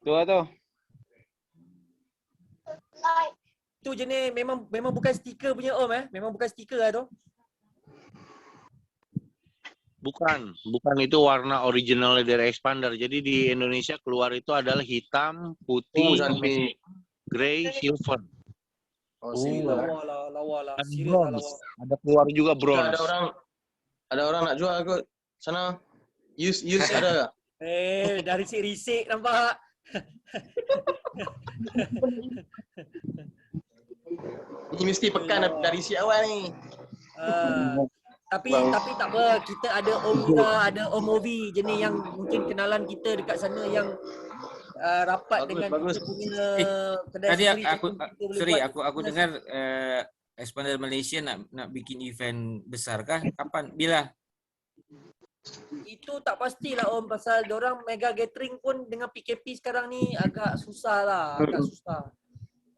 Tu lah tu. Tu jenis memang bukan stiker punya Om Memang bukan stiker lah tu. Bukan itu warna original dari expander. Jadi di Indonesia keluar itu adalah hitam, putih, cantik. grey, silver. Oh, silver. Lawa lah. Dan Serius lah bronze. lawa. Ada keluar juga bronze. Ada orang nak jual kot. Sana. Use ada tak? Dari si risik nampak. Ini mesti pekan dari si awal ni. Tapi tak apa, kita ada Om Wira, ada Om Ovi jenis yang mungkin kenalan kita dekat sana yang rapat dengan bagus. kita punya kedai Tadi sendiri. aku dengar Expander Malaysia nak bikin event besar kah? Kapan? Bila? Itu tak pastilah Om, pasal diorang mega gathering pun dengan PKP sekarang ni agak susah lah, agak susah.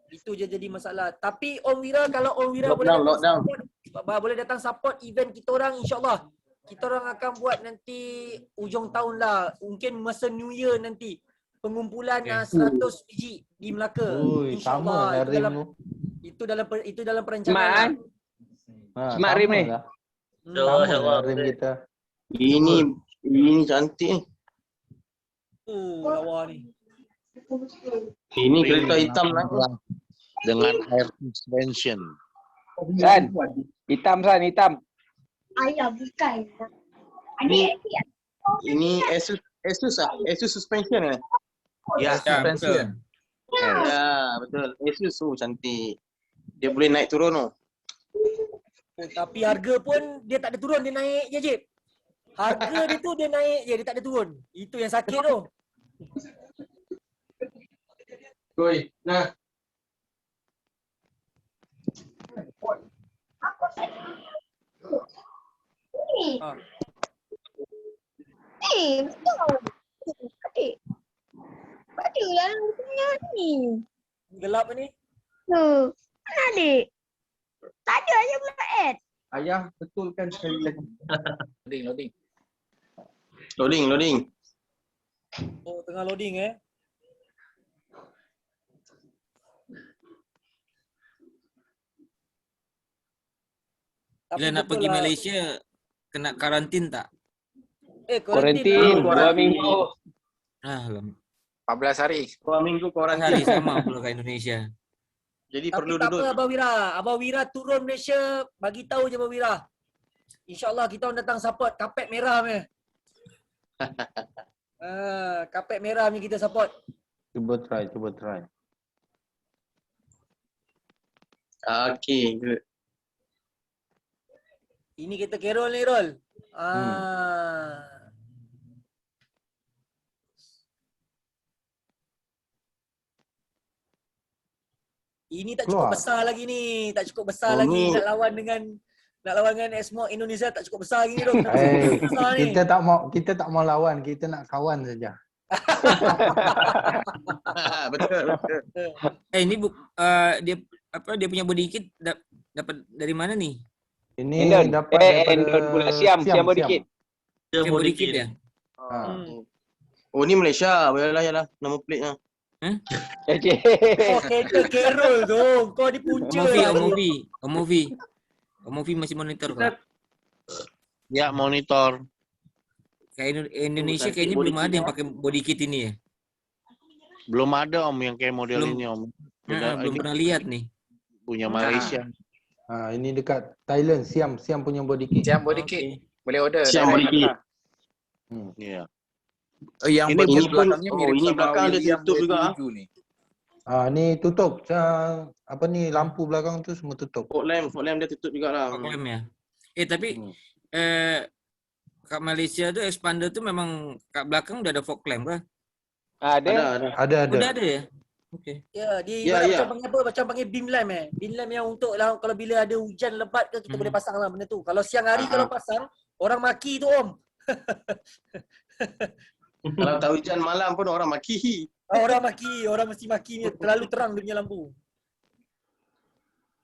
Itu je jadi masalah. Tapi Om Wira, kalau Om Wira boleh datang support event kita orang, insyaAllah kita orang akan buat nanti ujung tahun lah, mungkin masa New Year nanti pengumpulan 100 biji di Melaka. Ui, sama lah rim tu. Itu dalam perencanaan. Smart rim ni. Sama lah rim kita. Ini cantik. Lawa ni. Ini kereta hitam lah. Dengan air suspension. San. Hitam. Ayah bukan. Ini Asus suspension Ya, suspension. Ya, betul. Asus cantik. Dia boleh naik turun tu. Tapi harga pun dia tak ada turun, dia naik je Jip. Harga dia tu dia naik je, dia tak ada turun. Itu yang sakit tu. Koi, nah. Betul. Adik. Adik yang punya ni. Gelap ni. Mana adik? Tak ada aja pula add. Ayah betulkan sekali lagi. Loading. Oh, tengah loading Bila nak pergi Malaysia kena karantin tak? Kuarantin 2 minggu. 14 hari. 2 minggu Hari sama pula kat Indonesia. Jadi Tapi perlu tak duduk. apa Abang Wira. Abang Wira turun Malaysia, bagi tahu je Abang Wira. InsyaAllah kita orang datang support kapet merah ni. Kapet merah ni kita support. Cuba try. Okay, good. Ini kita Carol ni, Rol. Ini tak cukup Keluar. besar lagi ni. Tak cukup besar Oh, lagi ni- nak lawan dengan Esmo Indonesia tak cukup besar lagi ni dong. Besar ni. Kita tak mau lawan, kita nak kawan saja. Betul. Ini dia punya body kit dapat dari mana nih? Ini Endon. dapat daripada Endon pula. Siam body kit. Dia Dia body kit ya? Oh ni Malaysia. Yalah. Nama plate-nya. Oh, kereta Carol tu. Kau di punca. Omovi masih monitor kok. Ya, monitor. Kayak Indonesia kayaknya belum ada yang pakai body kit ini ya. Belum ada Om yang kayak model ini Om. Belum pernah lihat nih. Punya Malaysia. Ini dekat Thailand, Siam punya body kit. Siam body kit. Boleh order. Siam body kit. Iya. Yang Ini body pun- belakangnya mirip ini sama belakang dia William tutup juga. W7 ni. Ni tutup. Apa ni lampu belakang tu semua tutup. Fog lamp dia tutup jugalah. Fog lamp ya. Tapi kat Malaysia tu expander tu memang kat belakang udah ada fog lamp kah? Ada. Ada. Udah ada ya? Okey. Ya, Ya, macam panggil apa? Macam panggil beam lamp Beam lamp yang untuk kalau bila ada hujan lebat ke kita boleh pasang lah benda tu. Kalau siang hari kalau pasang, orang maki tu Om. Kalau tak hujan malam pun orang maki. Orang mesti maki ni terlalu terang dia punya lampu.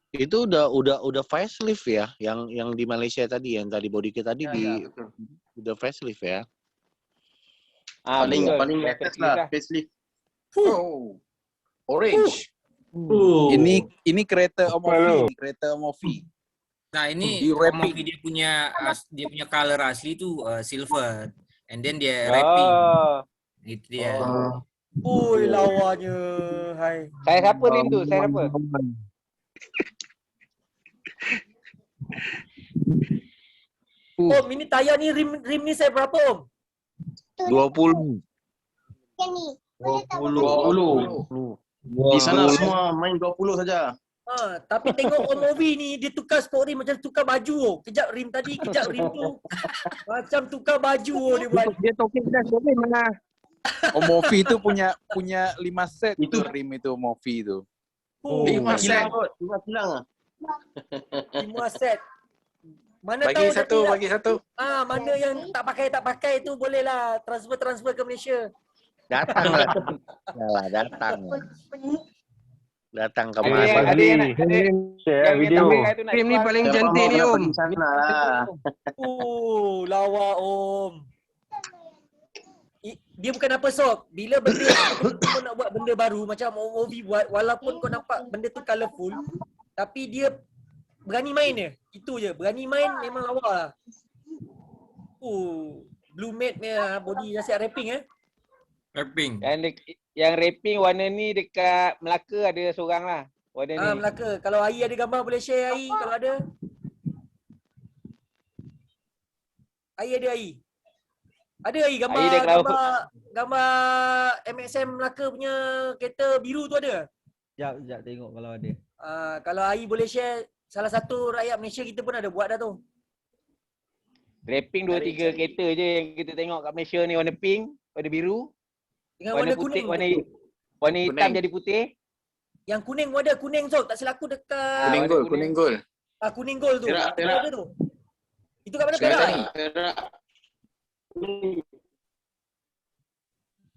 Itu udah facelift ya, yang di Malaysia tadi, yang tadi body kit tadi udah facelift ya. Paling latest lah facelift. Oh. Orange. Ini kereta Omovi, kereta Omovi. Nah, ini Di wrapping. Omovi dia punya color asli tu silver. And then dia wrapping. Itu dia. Ui, lawanya. Hai. Saya siapa rindu? Saya siapa? Om, ini tayar ni rim ni saya berapa Om? 20. 20. Di sana semua main 20 saja. Tapi tengok Omovi ni dia tukar sport rim macam tukar baju oh. Kejap rim tadi, kejap rim tu. Macam tukar baju oh dia buat. Dia tokek dah sport rim mana? Omovi tu punya 5 set itu rim itu Omovi tu. 5 set. 5 kilang ah. 5 set. Mana Bagi tahu satu, nanti bagi satu. mana yang tak pakai tu boleh lah transfer ke Malaysia. Datang lah. Datang. Datang ke Ada mana? yang video. Rim ni paling cantik ni Om. Lawa Om. Dia bukan apa sob. Bila benda kau nak buat benda baru macam Omovi buat, walaupun kau nampak benda tu colourful, tapi dia berani main je. Itu je. Berani main memang lawa lah. Blue Matte punya body dah siap wrapping Wrapping. Yang wrapping warna ni dekat Melaka ada seorang lah. Warna ni. Melaka. Kalau Ai ada gambar boleh share Ai kalau ada. Ai ada Ai. Ada Ai gambar MXM Melaka punya kereta biru tu ada. Sekejap tengok kalau ada. Kalau Ai boleh share, salah satu rakyat Malaysia kita pun ada buat dah tu. Wrapping 2-3 kereta je yang kita tengok kat Malaysia ni, warna pink, warna biru. Dengan warna kuning. Warna hitam jadi putih. Yang kuning pun ada, kuning sob. Tak silap aku dekat Kuning gold. Kuning gold tu. Perak. Ada tu. Itu kat mana Perak?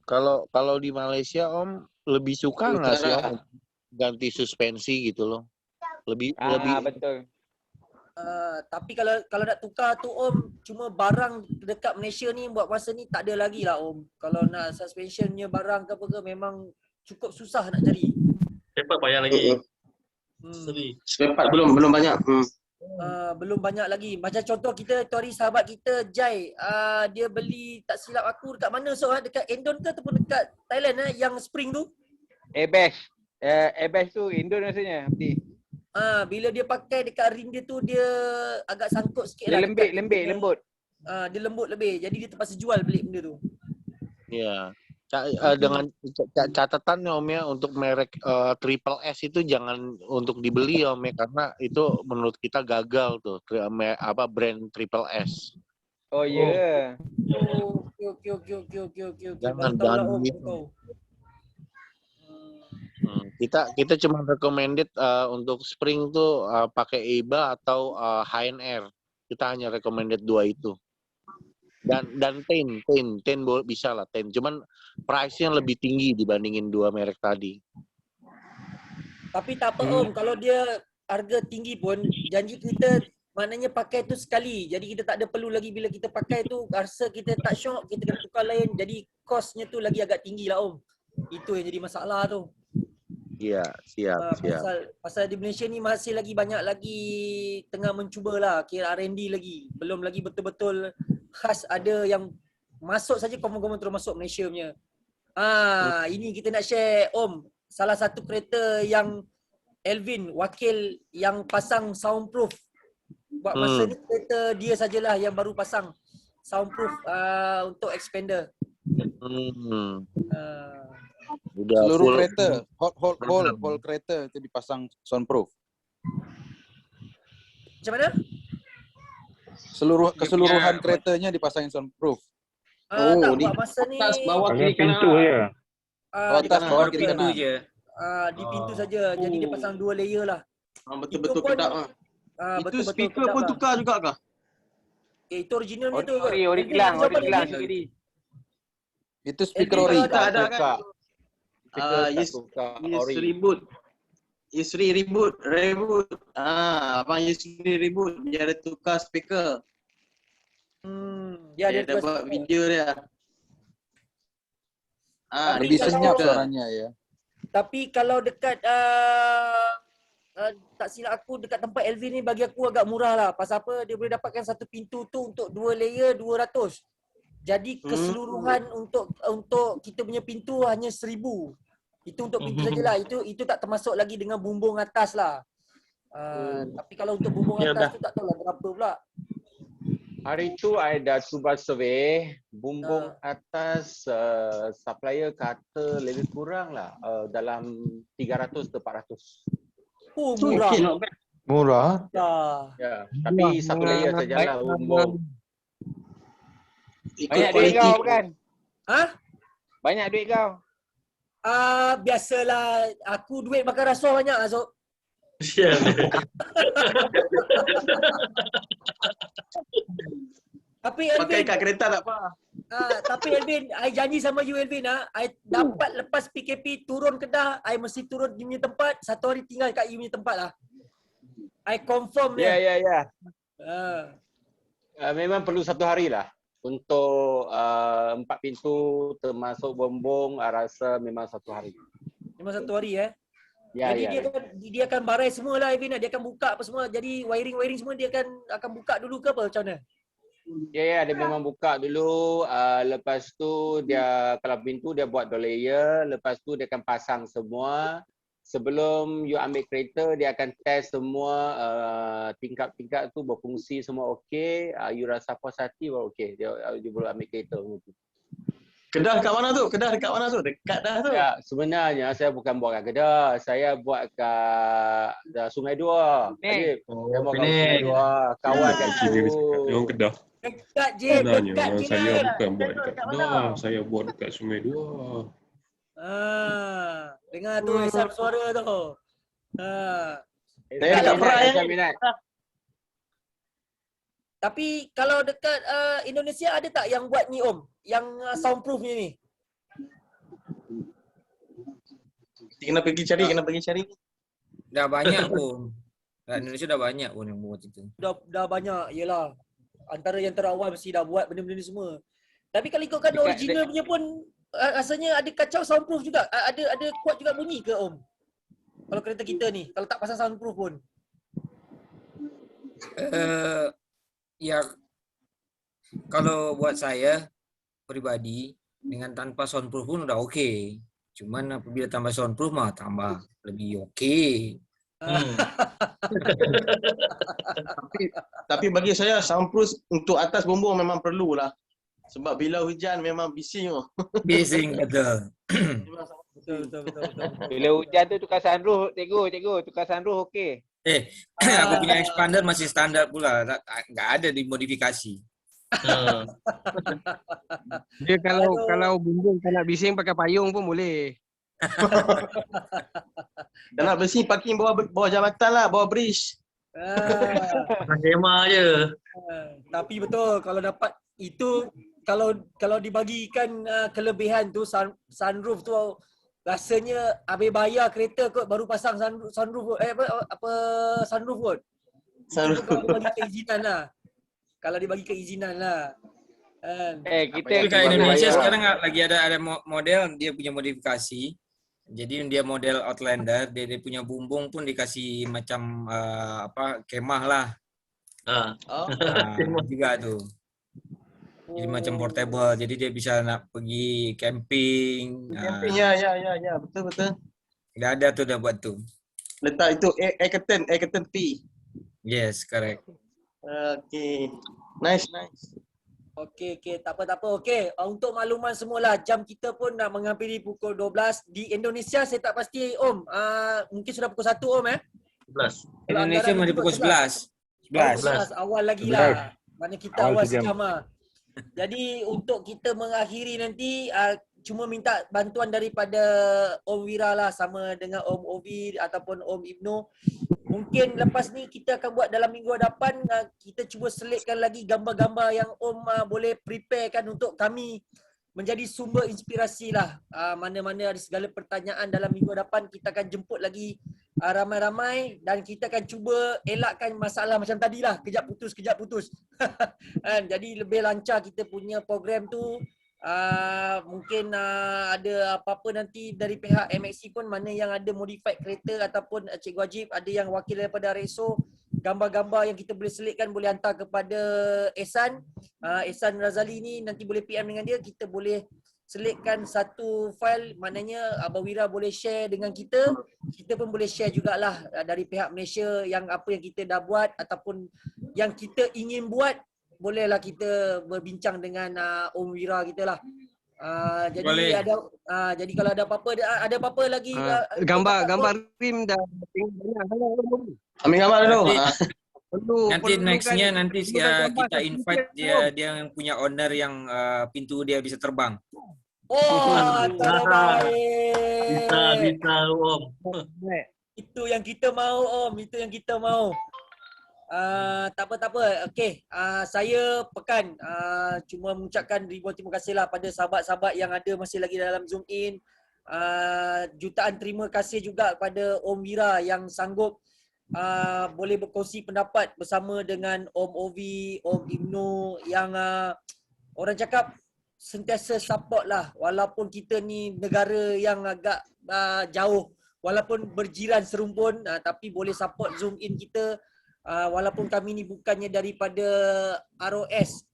Kalau di Malaysia Om lebih suka nggak sih Om ganti suspensi gitu loh? Lebih Betul. Tapi kalau nak tukar tu Om, cuma barang dekat Malaysia ni buat masa ni tak ada lagi lah Om. Kalau nak suspensionnya barang ke apa ke memang cukup susah nak cari. Cepat payah lagi. Cepat belum banyak. Belum banyak lagi. Macam contoh kita tu hari sahabat kita Jai, dia beli tak silap aku dekat mana dekat Endon ke ataupun dekat Thailand yang spring tu? Airbag. Airbag tu Indon rasanya. Bila dia pakai dekat rim dia tu dia agak sangkut sikit dia lah. lembut. Dia lembut lebih. Jadi dia terpaksa jual beli benda tu. Ya. Dengan catatannya Om ya, untuk merek Triple S itu jangan untuk dibeli Om ya, karena itu menurut kita gagal tuh brand Triple S. Oh iya. Oke. Jangan beli. Kita cuma recommended untuk spring tuh pakai EIBA atau HNR. Kita hanya recommended 2 itu. Dan ten bisa lah ten. Cuman price-nya lebih tinggi dibandingin 2 merek tadi. Tapi tak apa Om, kalau dia harga tinggi pun janji kita maknanya pakai tu sekali. Jadi kita tak ada perlu lagi bila kita pakai tu rasa kita tak syok, kita kena tukar lain. Jadi kosnya tu lagi agak tinggi lah Om. Itu yang jadi masalah tu. Iya, siap. Pasal di Malaysia ni masih lagi banyak lagi tengah mencubalah kira R&D lagi. Belum lagi betul-betul khas ada yang masuk saja confirm terus masuk Malaysia punya. Ini kita nak share Om. Salah satu kereta yang Elvin wakil yang pasang soundproof. Buat masa ni kereta dia sajalah yang baru pasang soundproof untuk expander. Udah seluruh full. kereta, whole kereta itu dipasang soundproof. Macam mana? Keseluruhan keretanya dipasangin soundproof. Tak, buat masa ni atas bawah kiri pintu je. Atas bawah kiri kanan. Di pintu saja. Jadi dia pasang 2 layer lah. Betul-betul kedap. Itu Betul-betul speaker kedap pun lah. tukar juga kah? Itu originalnya tu. Ori gelang sekali. Itu speaker LV ori. Tak ada kan? Yusri reboot. Abang Yusri reboot dia ada tukar speaker. Dia ada buat video dia. Lebih senyap suaranya ya. Tapi kalau dekat tak silap aku dekat tempat Elvin ni bagi aku agak murah lah. Pasal apa? Dia boleh dapatkan satu pintu tu untuk 2 layer 200. Jadi keseluruhan untuk kita punya pintu hanya 1000. Itu untuk pintu sajalah. Itu tak termasuk lagi dengan bumbung atas lah. Tapi kalau untuk bumbung atas tu tak tahulah berapa pula. Hari tu I dah cuba survey bumbung atas supplier kata lebih kurang lah dalam 300 ke 400. Murah. Murah. Ya, tapi satu layer sajalah bumbung. Banyak duit kau bukan? Banyak duit kau? Biasalah aku duit makan rasuah banyak Azok. Tapi pakai kat kereta tak apa. Tapi Elvin, I janji sama you Elvin I dapat lepas PKP turun Kedah, I mesti turun di punya tempat, 1 hari tinggal kat you punya tempat lah. I confirm ya. Memang perlu 1 hari lah untuk 4 pintu termasuk bumbung, rasa memang 1 hari. Memang 1 hari Jadi dia akan barai semua lah Elvin, dia akan buka apa semua. Jadi wiring semua dia akan buka dulu ke apa macam mana? Ya, dia memang buka dulu. Lepas tu dia kalau pintu dia buat 2 layer. Lepas tu dia akan pasang semua. Sebelum you ambil kereta, dia akan test semua tingkap-tingkap tu berfungsi semua okey. You rasa puas hati baru okey. Dia boleh ambil kereta. Kedah dekat mana tu? Dekat dah tu. Ya, sebenarnya saya bukan buat kat Kedah. Saya buat kat Sungai Dua. Saya buat kat Sungai Dua. Kawan kat situ. Orang Kedah. Dekat je. Sebenarnya saya bukan buat dekat Kedah. Saya buat dekat Sungai Dua. Dengar tu Isam suara tu. Saya dekat Perak. Tapi kalau dekat Indonesia ada tak yang buat ni Om? Yang soundproof ni? Kena pergi cari. Dah banyak pun. Kat Indonesia dah banyak pun yang buat itu. Dah banyak, yelah. Antara yang terawal mesti dah buat benda-benda ni semua. Tapi kalau ikutkan original punya pun rasanya ada kacau soundproof juga. Ada kuat juga bunyi ke Om? Kalau kereta kita ni, kalau tak pasang soundproof pun. Ya, kalau buat saya pribadi dengan tanpa soundproof pun udah okey. Cuman apabila tambah soundproof mah tambah lebih okey. Tapi bagi saya soundproof untuk atas bumbung memang perlulah. Sebab bila hujan memang bising. Bising betul. Betul. Bila hujan tu tukar sunroof, cikgu, tukar sunroof okey. Aku punya expander masih standar pula, nggak ada dimodifikasi. Dia kalau bumbung tak nak bising pakai payung pun boleh. Dah nak bersih parking bawah jabatan lah, bawah bridge. Sema je. Tapi betul kalau dapat itu, kalau dibagikan kelebihan tu sunroof tu, rasanya habis bayar kereta kot baru pasang sunroof kot. Sunroof kot. Sunroof. Kalau dibagi keizinan lah. Kalau dibagi keizinan lah. Tapi kat Indonesia sekarang lagi ada model dia punya modifikasi. Jadi dia model Outlander, dia punya bumbung pun dikasih macam kemah lah. Juga tu. Jadi macam portable, jadi dia bisa nak pergi camping. Camping ya, betul. Dah ada tu, dah buat tu. Letak itu air curtain P. Yes, correct. Okay. Nice. Okey, tak apa. Okey, untuk makluman semualah, jam kita pun nak menghampiri pukul 12. Di Indonesia saya tak pasti Om. Mungkin sudah pukul 1 Om 11. Indonesia masih pukul 11. 11. Awal lagi lah. Mana kita awal sejam lah. Jadi untuk kita mengakhiri nanti, cuma minta bantuan daripada Om Wira lah, sama dengan Om Ovi ataupun Om Ibnu. Mungkin lepas ni kita akan buat dalam minggu hadapan, kita cuba selitkan lagi gambar-gambar yang Om boleh preparekan untuk kami menjadi sumber inspirasi lah. Mana-mana ada segala pertanyaan dalam minggu hadapan, kita akan jemput lagi ramai-ramai dan kita akan cuba elakkan masalah macam tadi lah, kejap putus. Jadi lebih lancar kita punya program tu. Mungkin ada apa-apa nanti dari pihak MXC pun, mana yang ada modified kereta ataupun Cikgu Wajib, ada yang wakil daripada RSO, gambar-gambar yang kita boleh selitkan boleh hantar kepada Ehsan Razali ni, nanti boleh PM dengan dia, kita boleh selitkan satu file, maknanya Abang Wira boleh share dengan kita pun boleh share jugalah dari pihak Malaysia yang apa yang kita dah buat ataupun yang kita ingin buat, bolehlah kita berbincang dengan Om Wira kita lah. Jadi boleh. Jadi kalau ada apa-apa lagi gambar rim dah tengok banyak sangat. Ambil gambar dulu. Nanti nextnya kita invite dia yang punya owner yang pintu dia bisa terbang. Terbaik. Bisa Om. Itu yang kita mau Om, itu yang kita mau. Tak apa. Okey, saya Pekan cuma mengucapkan ribuan terima kasih lah pada sahabat-sahabat yang ada masih lagi dalam Zoom in. Jutaan terima kasih juga kepada Om Wira yang sanggup boleh berkongsi pendapat bersama dengan Om Ovi, Om Ibnu yang orang cakap sentiasa support lah, walaupun kita ni negara yang agak jauh, walaupun berjiran serumpun, tapi boleh support Zoom in kita. Walaupun kami ni bukannya daripada ROS,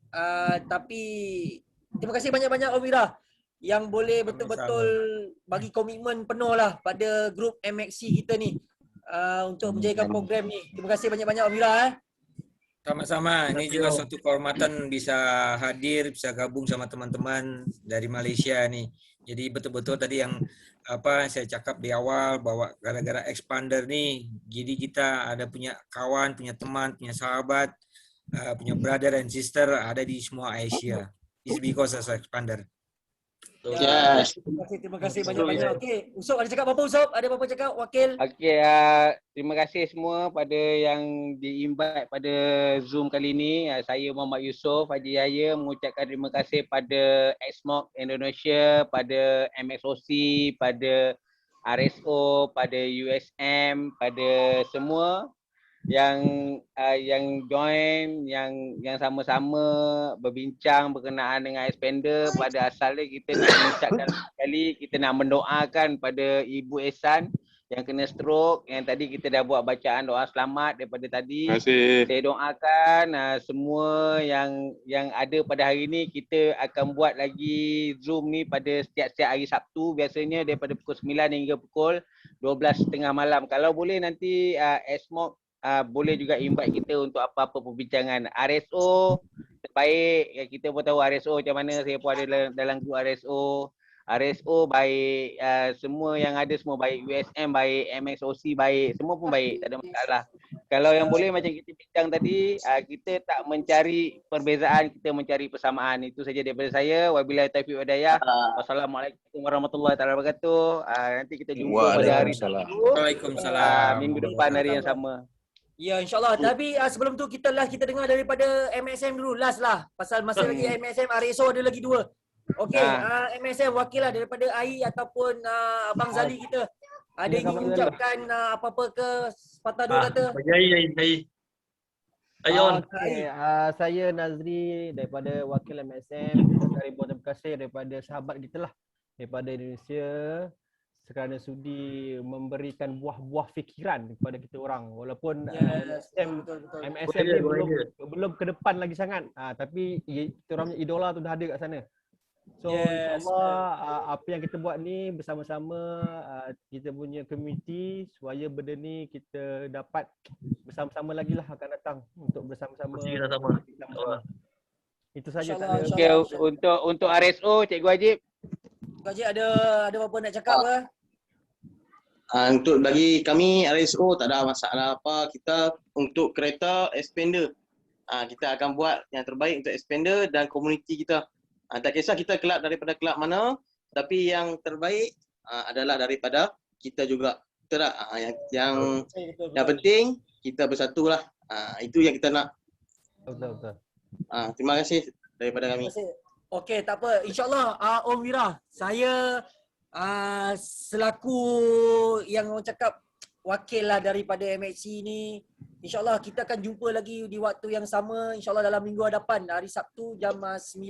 tapi terima kasih banyak-banyak Om Wira yang boleh betul-betul bagi komitmen penuh lah pada grup MXC kita ni untuk menjayakan program ni. Terima kasih banyak-banyak Om Wira. Sama-sama, ini juga suatu kehormatan bisa hadir, bisa gabung sama teman-teman dari Malaysia ni. Jadi betul-betul tadi yang saya cakap di awal bahwa gara-gara expander ni, jadi kita ada punya kawan, punya teman, punya sahabat, punya brother and sister ada di semua Asia. It's because of expander. Yes. Terima kasih banyak-banyak. Okey, Usop ada cakap apa Usop? Ada apa cakap wakil? Okey, terima kasih semua pada yang di-invite pada Zoom kali ini. Saya Muhammad Yusof Haji Yahya mengucapkan terima kasih pada XMOC Indonesia, pada MXOC, pada RSO, pada USM, pada semua yang join, yang sama-sama berbincang berkenaan dengan expander. Pada asalnya kita nak mengucapkan sekali, kita nak mendoakan pada Ibu Ehsan yang kena stroke, yang tadi kita dah buat bacaan doa selamat daripada tadi. Saya doakan semua yang ada pada hari ni. Kita akan buat lagi Zoom ni pada setiap hari Sabtu, biasanya daripada pukul 9 hingga pukul 12.30 malam. Kalau boleh nanti SMOC boleh juga invite kita untuk apa-apa perbincangan. RSO baik, kita pun tahu RSO macam mana, saya pun ada dalam grup RSO baik, semua yang ada semua baik, USM baik, MXOC baik, semua pun baik, tak ada masalah. Kalau yang boleh macam kita bincang tadi, kita tak mencari perbezaan, kita mencari persamaan. Itu saja daripada saya. Wabillahi taufiq wal hidayah. Wassalamualaikum warahmatullahi wabarakatuh. Nanti kita jumpa pada hari Sabtu. Waalaikumsalam. Minggu depan hari yang sama. Ya, insyaAllah. Tapi sebelum tu kita dengar daripada MSM dulu. Last lah. Pasal masih lagi MSM, RSO ada lagi 2. Okey, MSM wakil lah daripada AI ataupun Abang Zali kita. Ada ingin ucapkan apa-apa ke sepatah dua kata? Bagi Ai. Ayon. Saya Nazri daripada wakil MSM. Terima kasih daripada sahabat kita lah daripada Indonesia kerana sudi memberikan buah-buah fikiran kepada kita orang. Walaupun MSM ni belum ke depan lagi sangat, tapi kita orang punya idola tu dah ada kat sana. So insyaAllah apa yang kita buat ni bersama-sama kita punya community supaya benda ni kita dapat bersama-sama lagi lah akan datang untuk bersama-sama. Itu saja. Okay, untuk RSO Cikgu Ajib. Cikgu Ajib ada apa nak cakap ke? Untuk bagi kami RSO tak ada masalah apa. Kita untuk kereta expander, kita akan buat yang terbaik untuk expander dan komuniti kita. Tak kisah kita kelab daripada kelab mana, tapi yang terbaik adalah daripada kita juga. Betul tak? Yang penting kita bersatulah. Itu yang kita nak. Betul. Terima kasih daripada kami. Okey, tak apa. InsyaAllah Om Wira, saya selaku yang orang cakap wakil lah daripada MHC ni, InsyaAllah kita akan jumpa lagi di waktu yang sama. InsyaAllah dalam minggu hadapan, hari Sabtu jam 9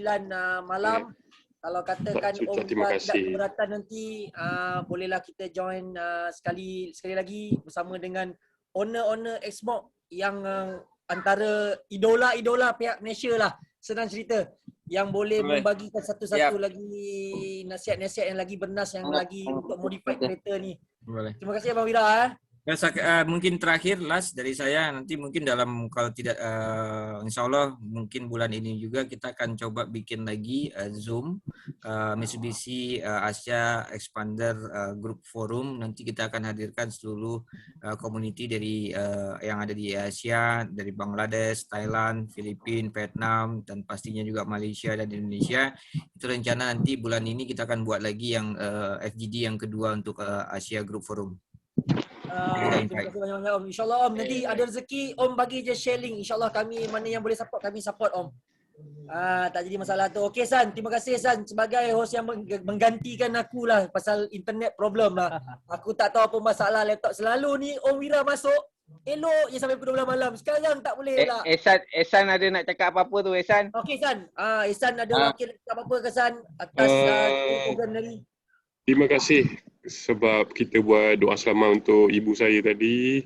malam. Kalau katakan Om tidak keberatan nanti, bolehlah kita join sekali lagi bersama dengan owner Xbox yang antara idola pihak Malaysia lah. Senang cerita. Yang boleh membagikan satu-satu lagi nasihat-nasihat yang lagi bernas, yang lagi untuk modify kereta ni. Terima kasih Abang Wira. Mungkin terakhir last dari saya, nanti mungkin dalam kalau tidak insyaAllah mungkin bulan ini juga kita akan coba bikin lagi Zoom Mitsubishi Asia Expander Group Forum. Nanti kita akan hadirkan seluruh community dari yang ada di Asia, dari Bangladesh, Thailand, Filipina, Vietnam, dan pastinya juga Malaysia dan Indonesia. Itu rencana nanti bulan ini kita akan buat lagi yang FGD yang kedua untuk Asia Group Forum. Terima kasih banyak-banyak Om. InsyaAllah Om, nanti ada rezeki Om bagi je sharing. InsyaAllah kami mana yang boleh support, kami support Om. Tak jadi masalah tu. Okey San, terima kasih San sebagai host yang menggantikan aku lah pasal internet problem lah. Aku tak tahu apa masalah laptop. Selalu ni Om Wira masuk, elok je sampai pukul 12 malam. Sekarang tak boleh lah. Ehsan ada nak cakap apa-apa tu Ehsan? Okey San, Ehsan ada wakil nak cakap apa-apa ke San atas program tadi? Terima kasih sebab kita buat doa selamat untuk ibu saya tadi.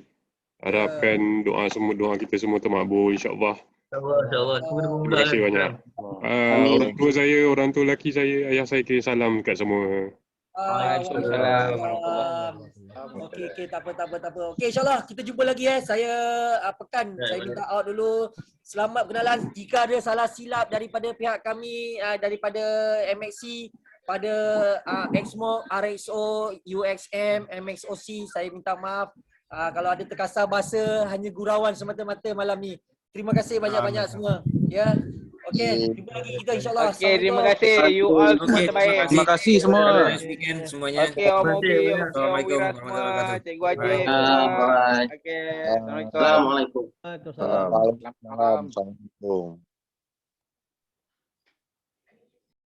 Harapkan doa kita semua termakbul insya-Allah. InsyaAllah. Terima kasih banyak. Orang tua saya, orang tua lelaki saya, ayah saya kirim salam dekat semua. Waalaikumsalam. Okey, tak apa. Okey, insyaAllah kita jumpa lagi Saya saya minta out dulu. Selamat berkenalan. Jika ada salah silap daripada pihak kami, daripada MXC, pada Xmo, RXO, UXM, MXOC, saya minta maaf. Kalau ada terkasar bahasa, hanya gurauan semata-mata malam ni. Terima kasih banyak-banyak semua. Ya. Okey, jumpa lagi kita insyaAllah. Okey, terima kasih. You all semua terbaik. Terima kasih semua. Semuanya. Okey, Om Ogi, Assalamualaikum warahmatullahi wabarakatuh. Cikgu Ajib. Okey. Assalamualaikum. Assalamualaikum. Assalamualaikum.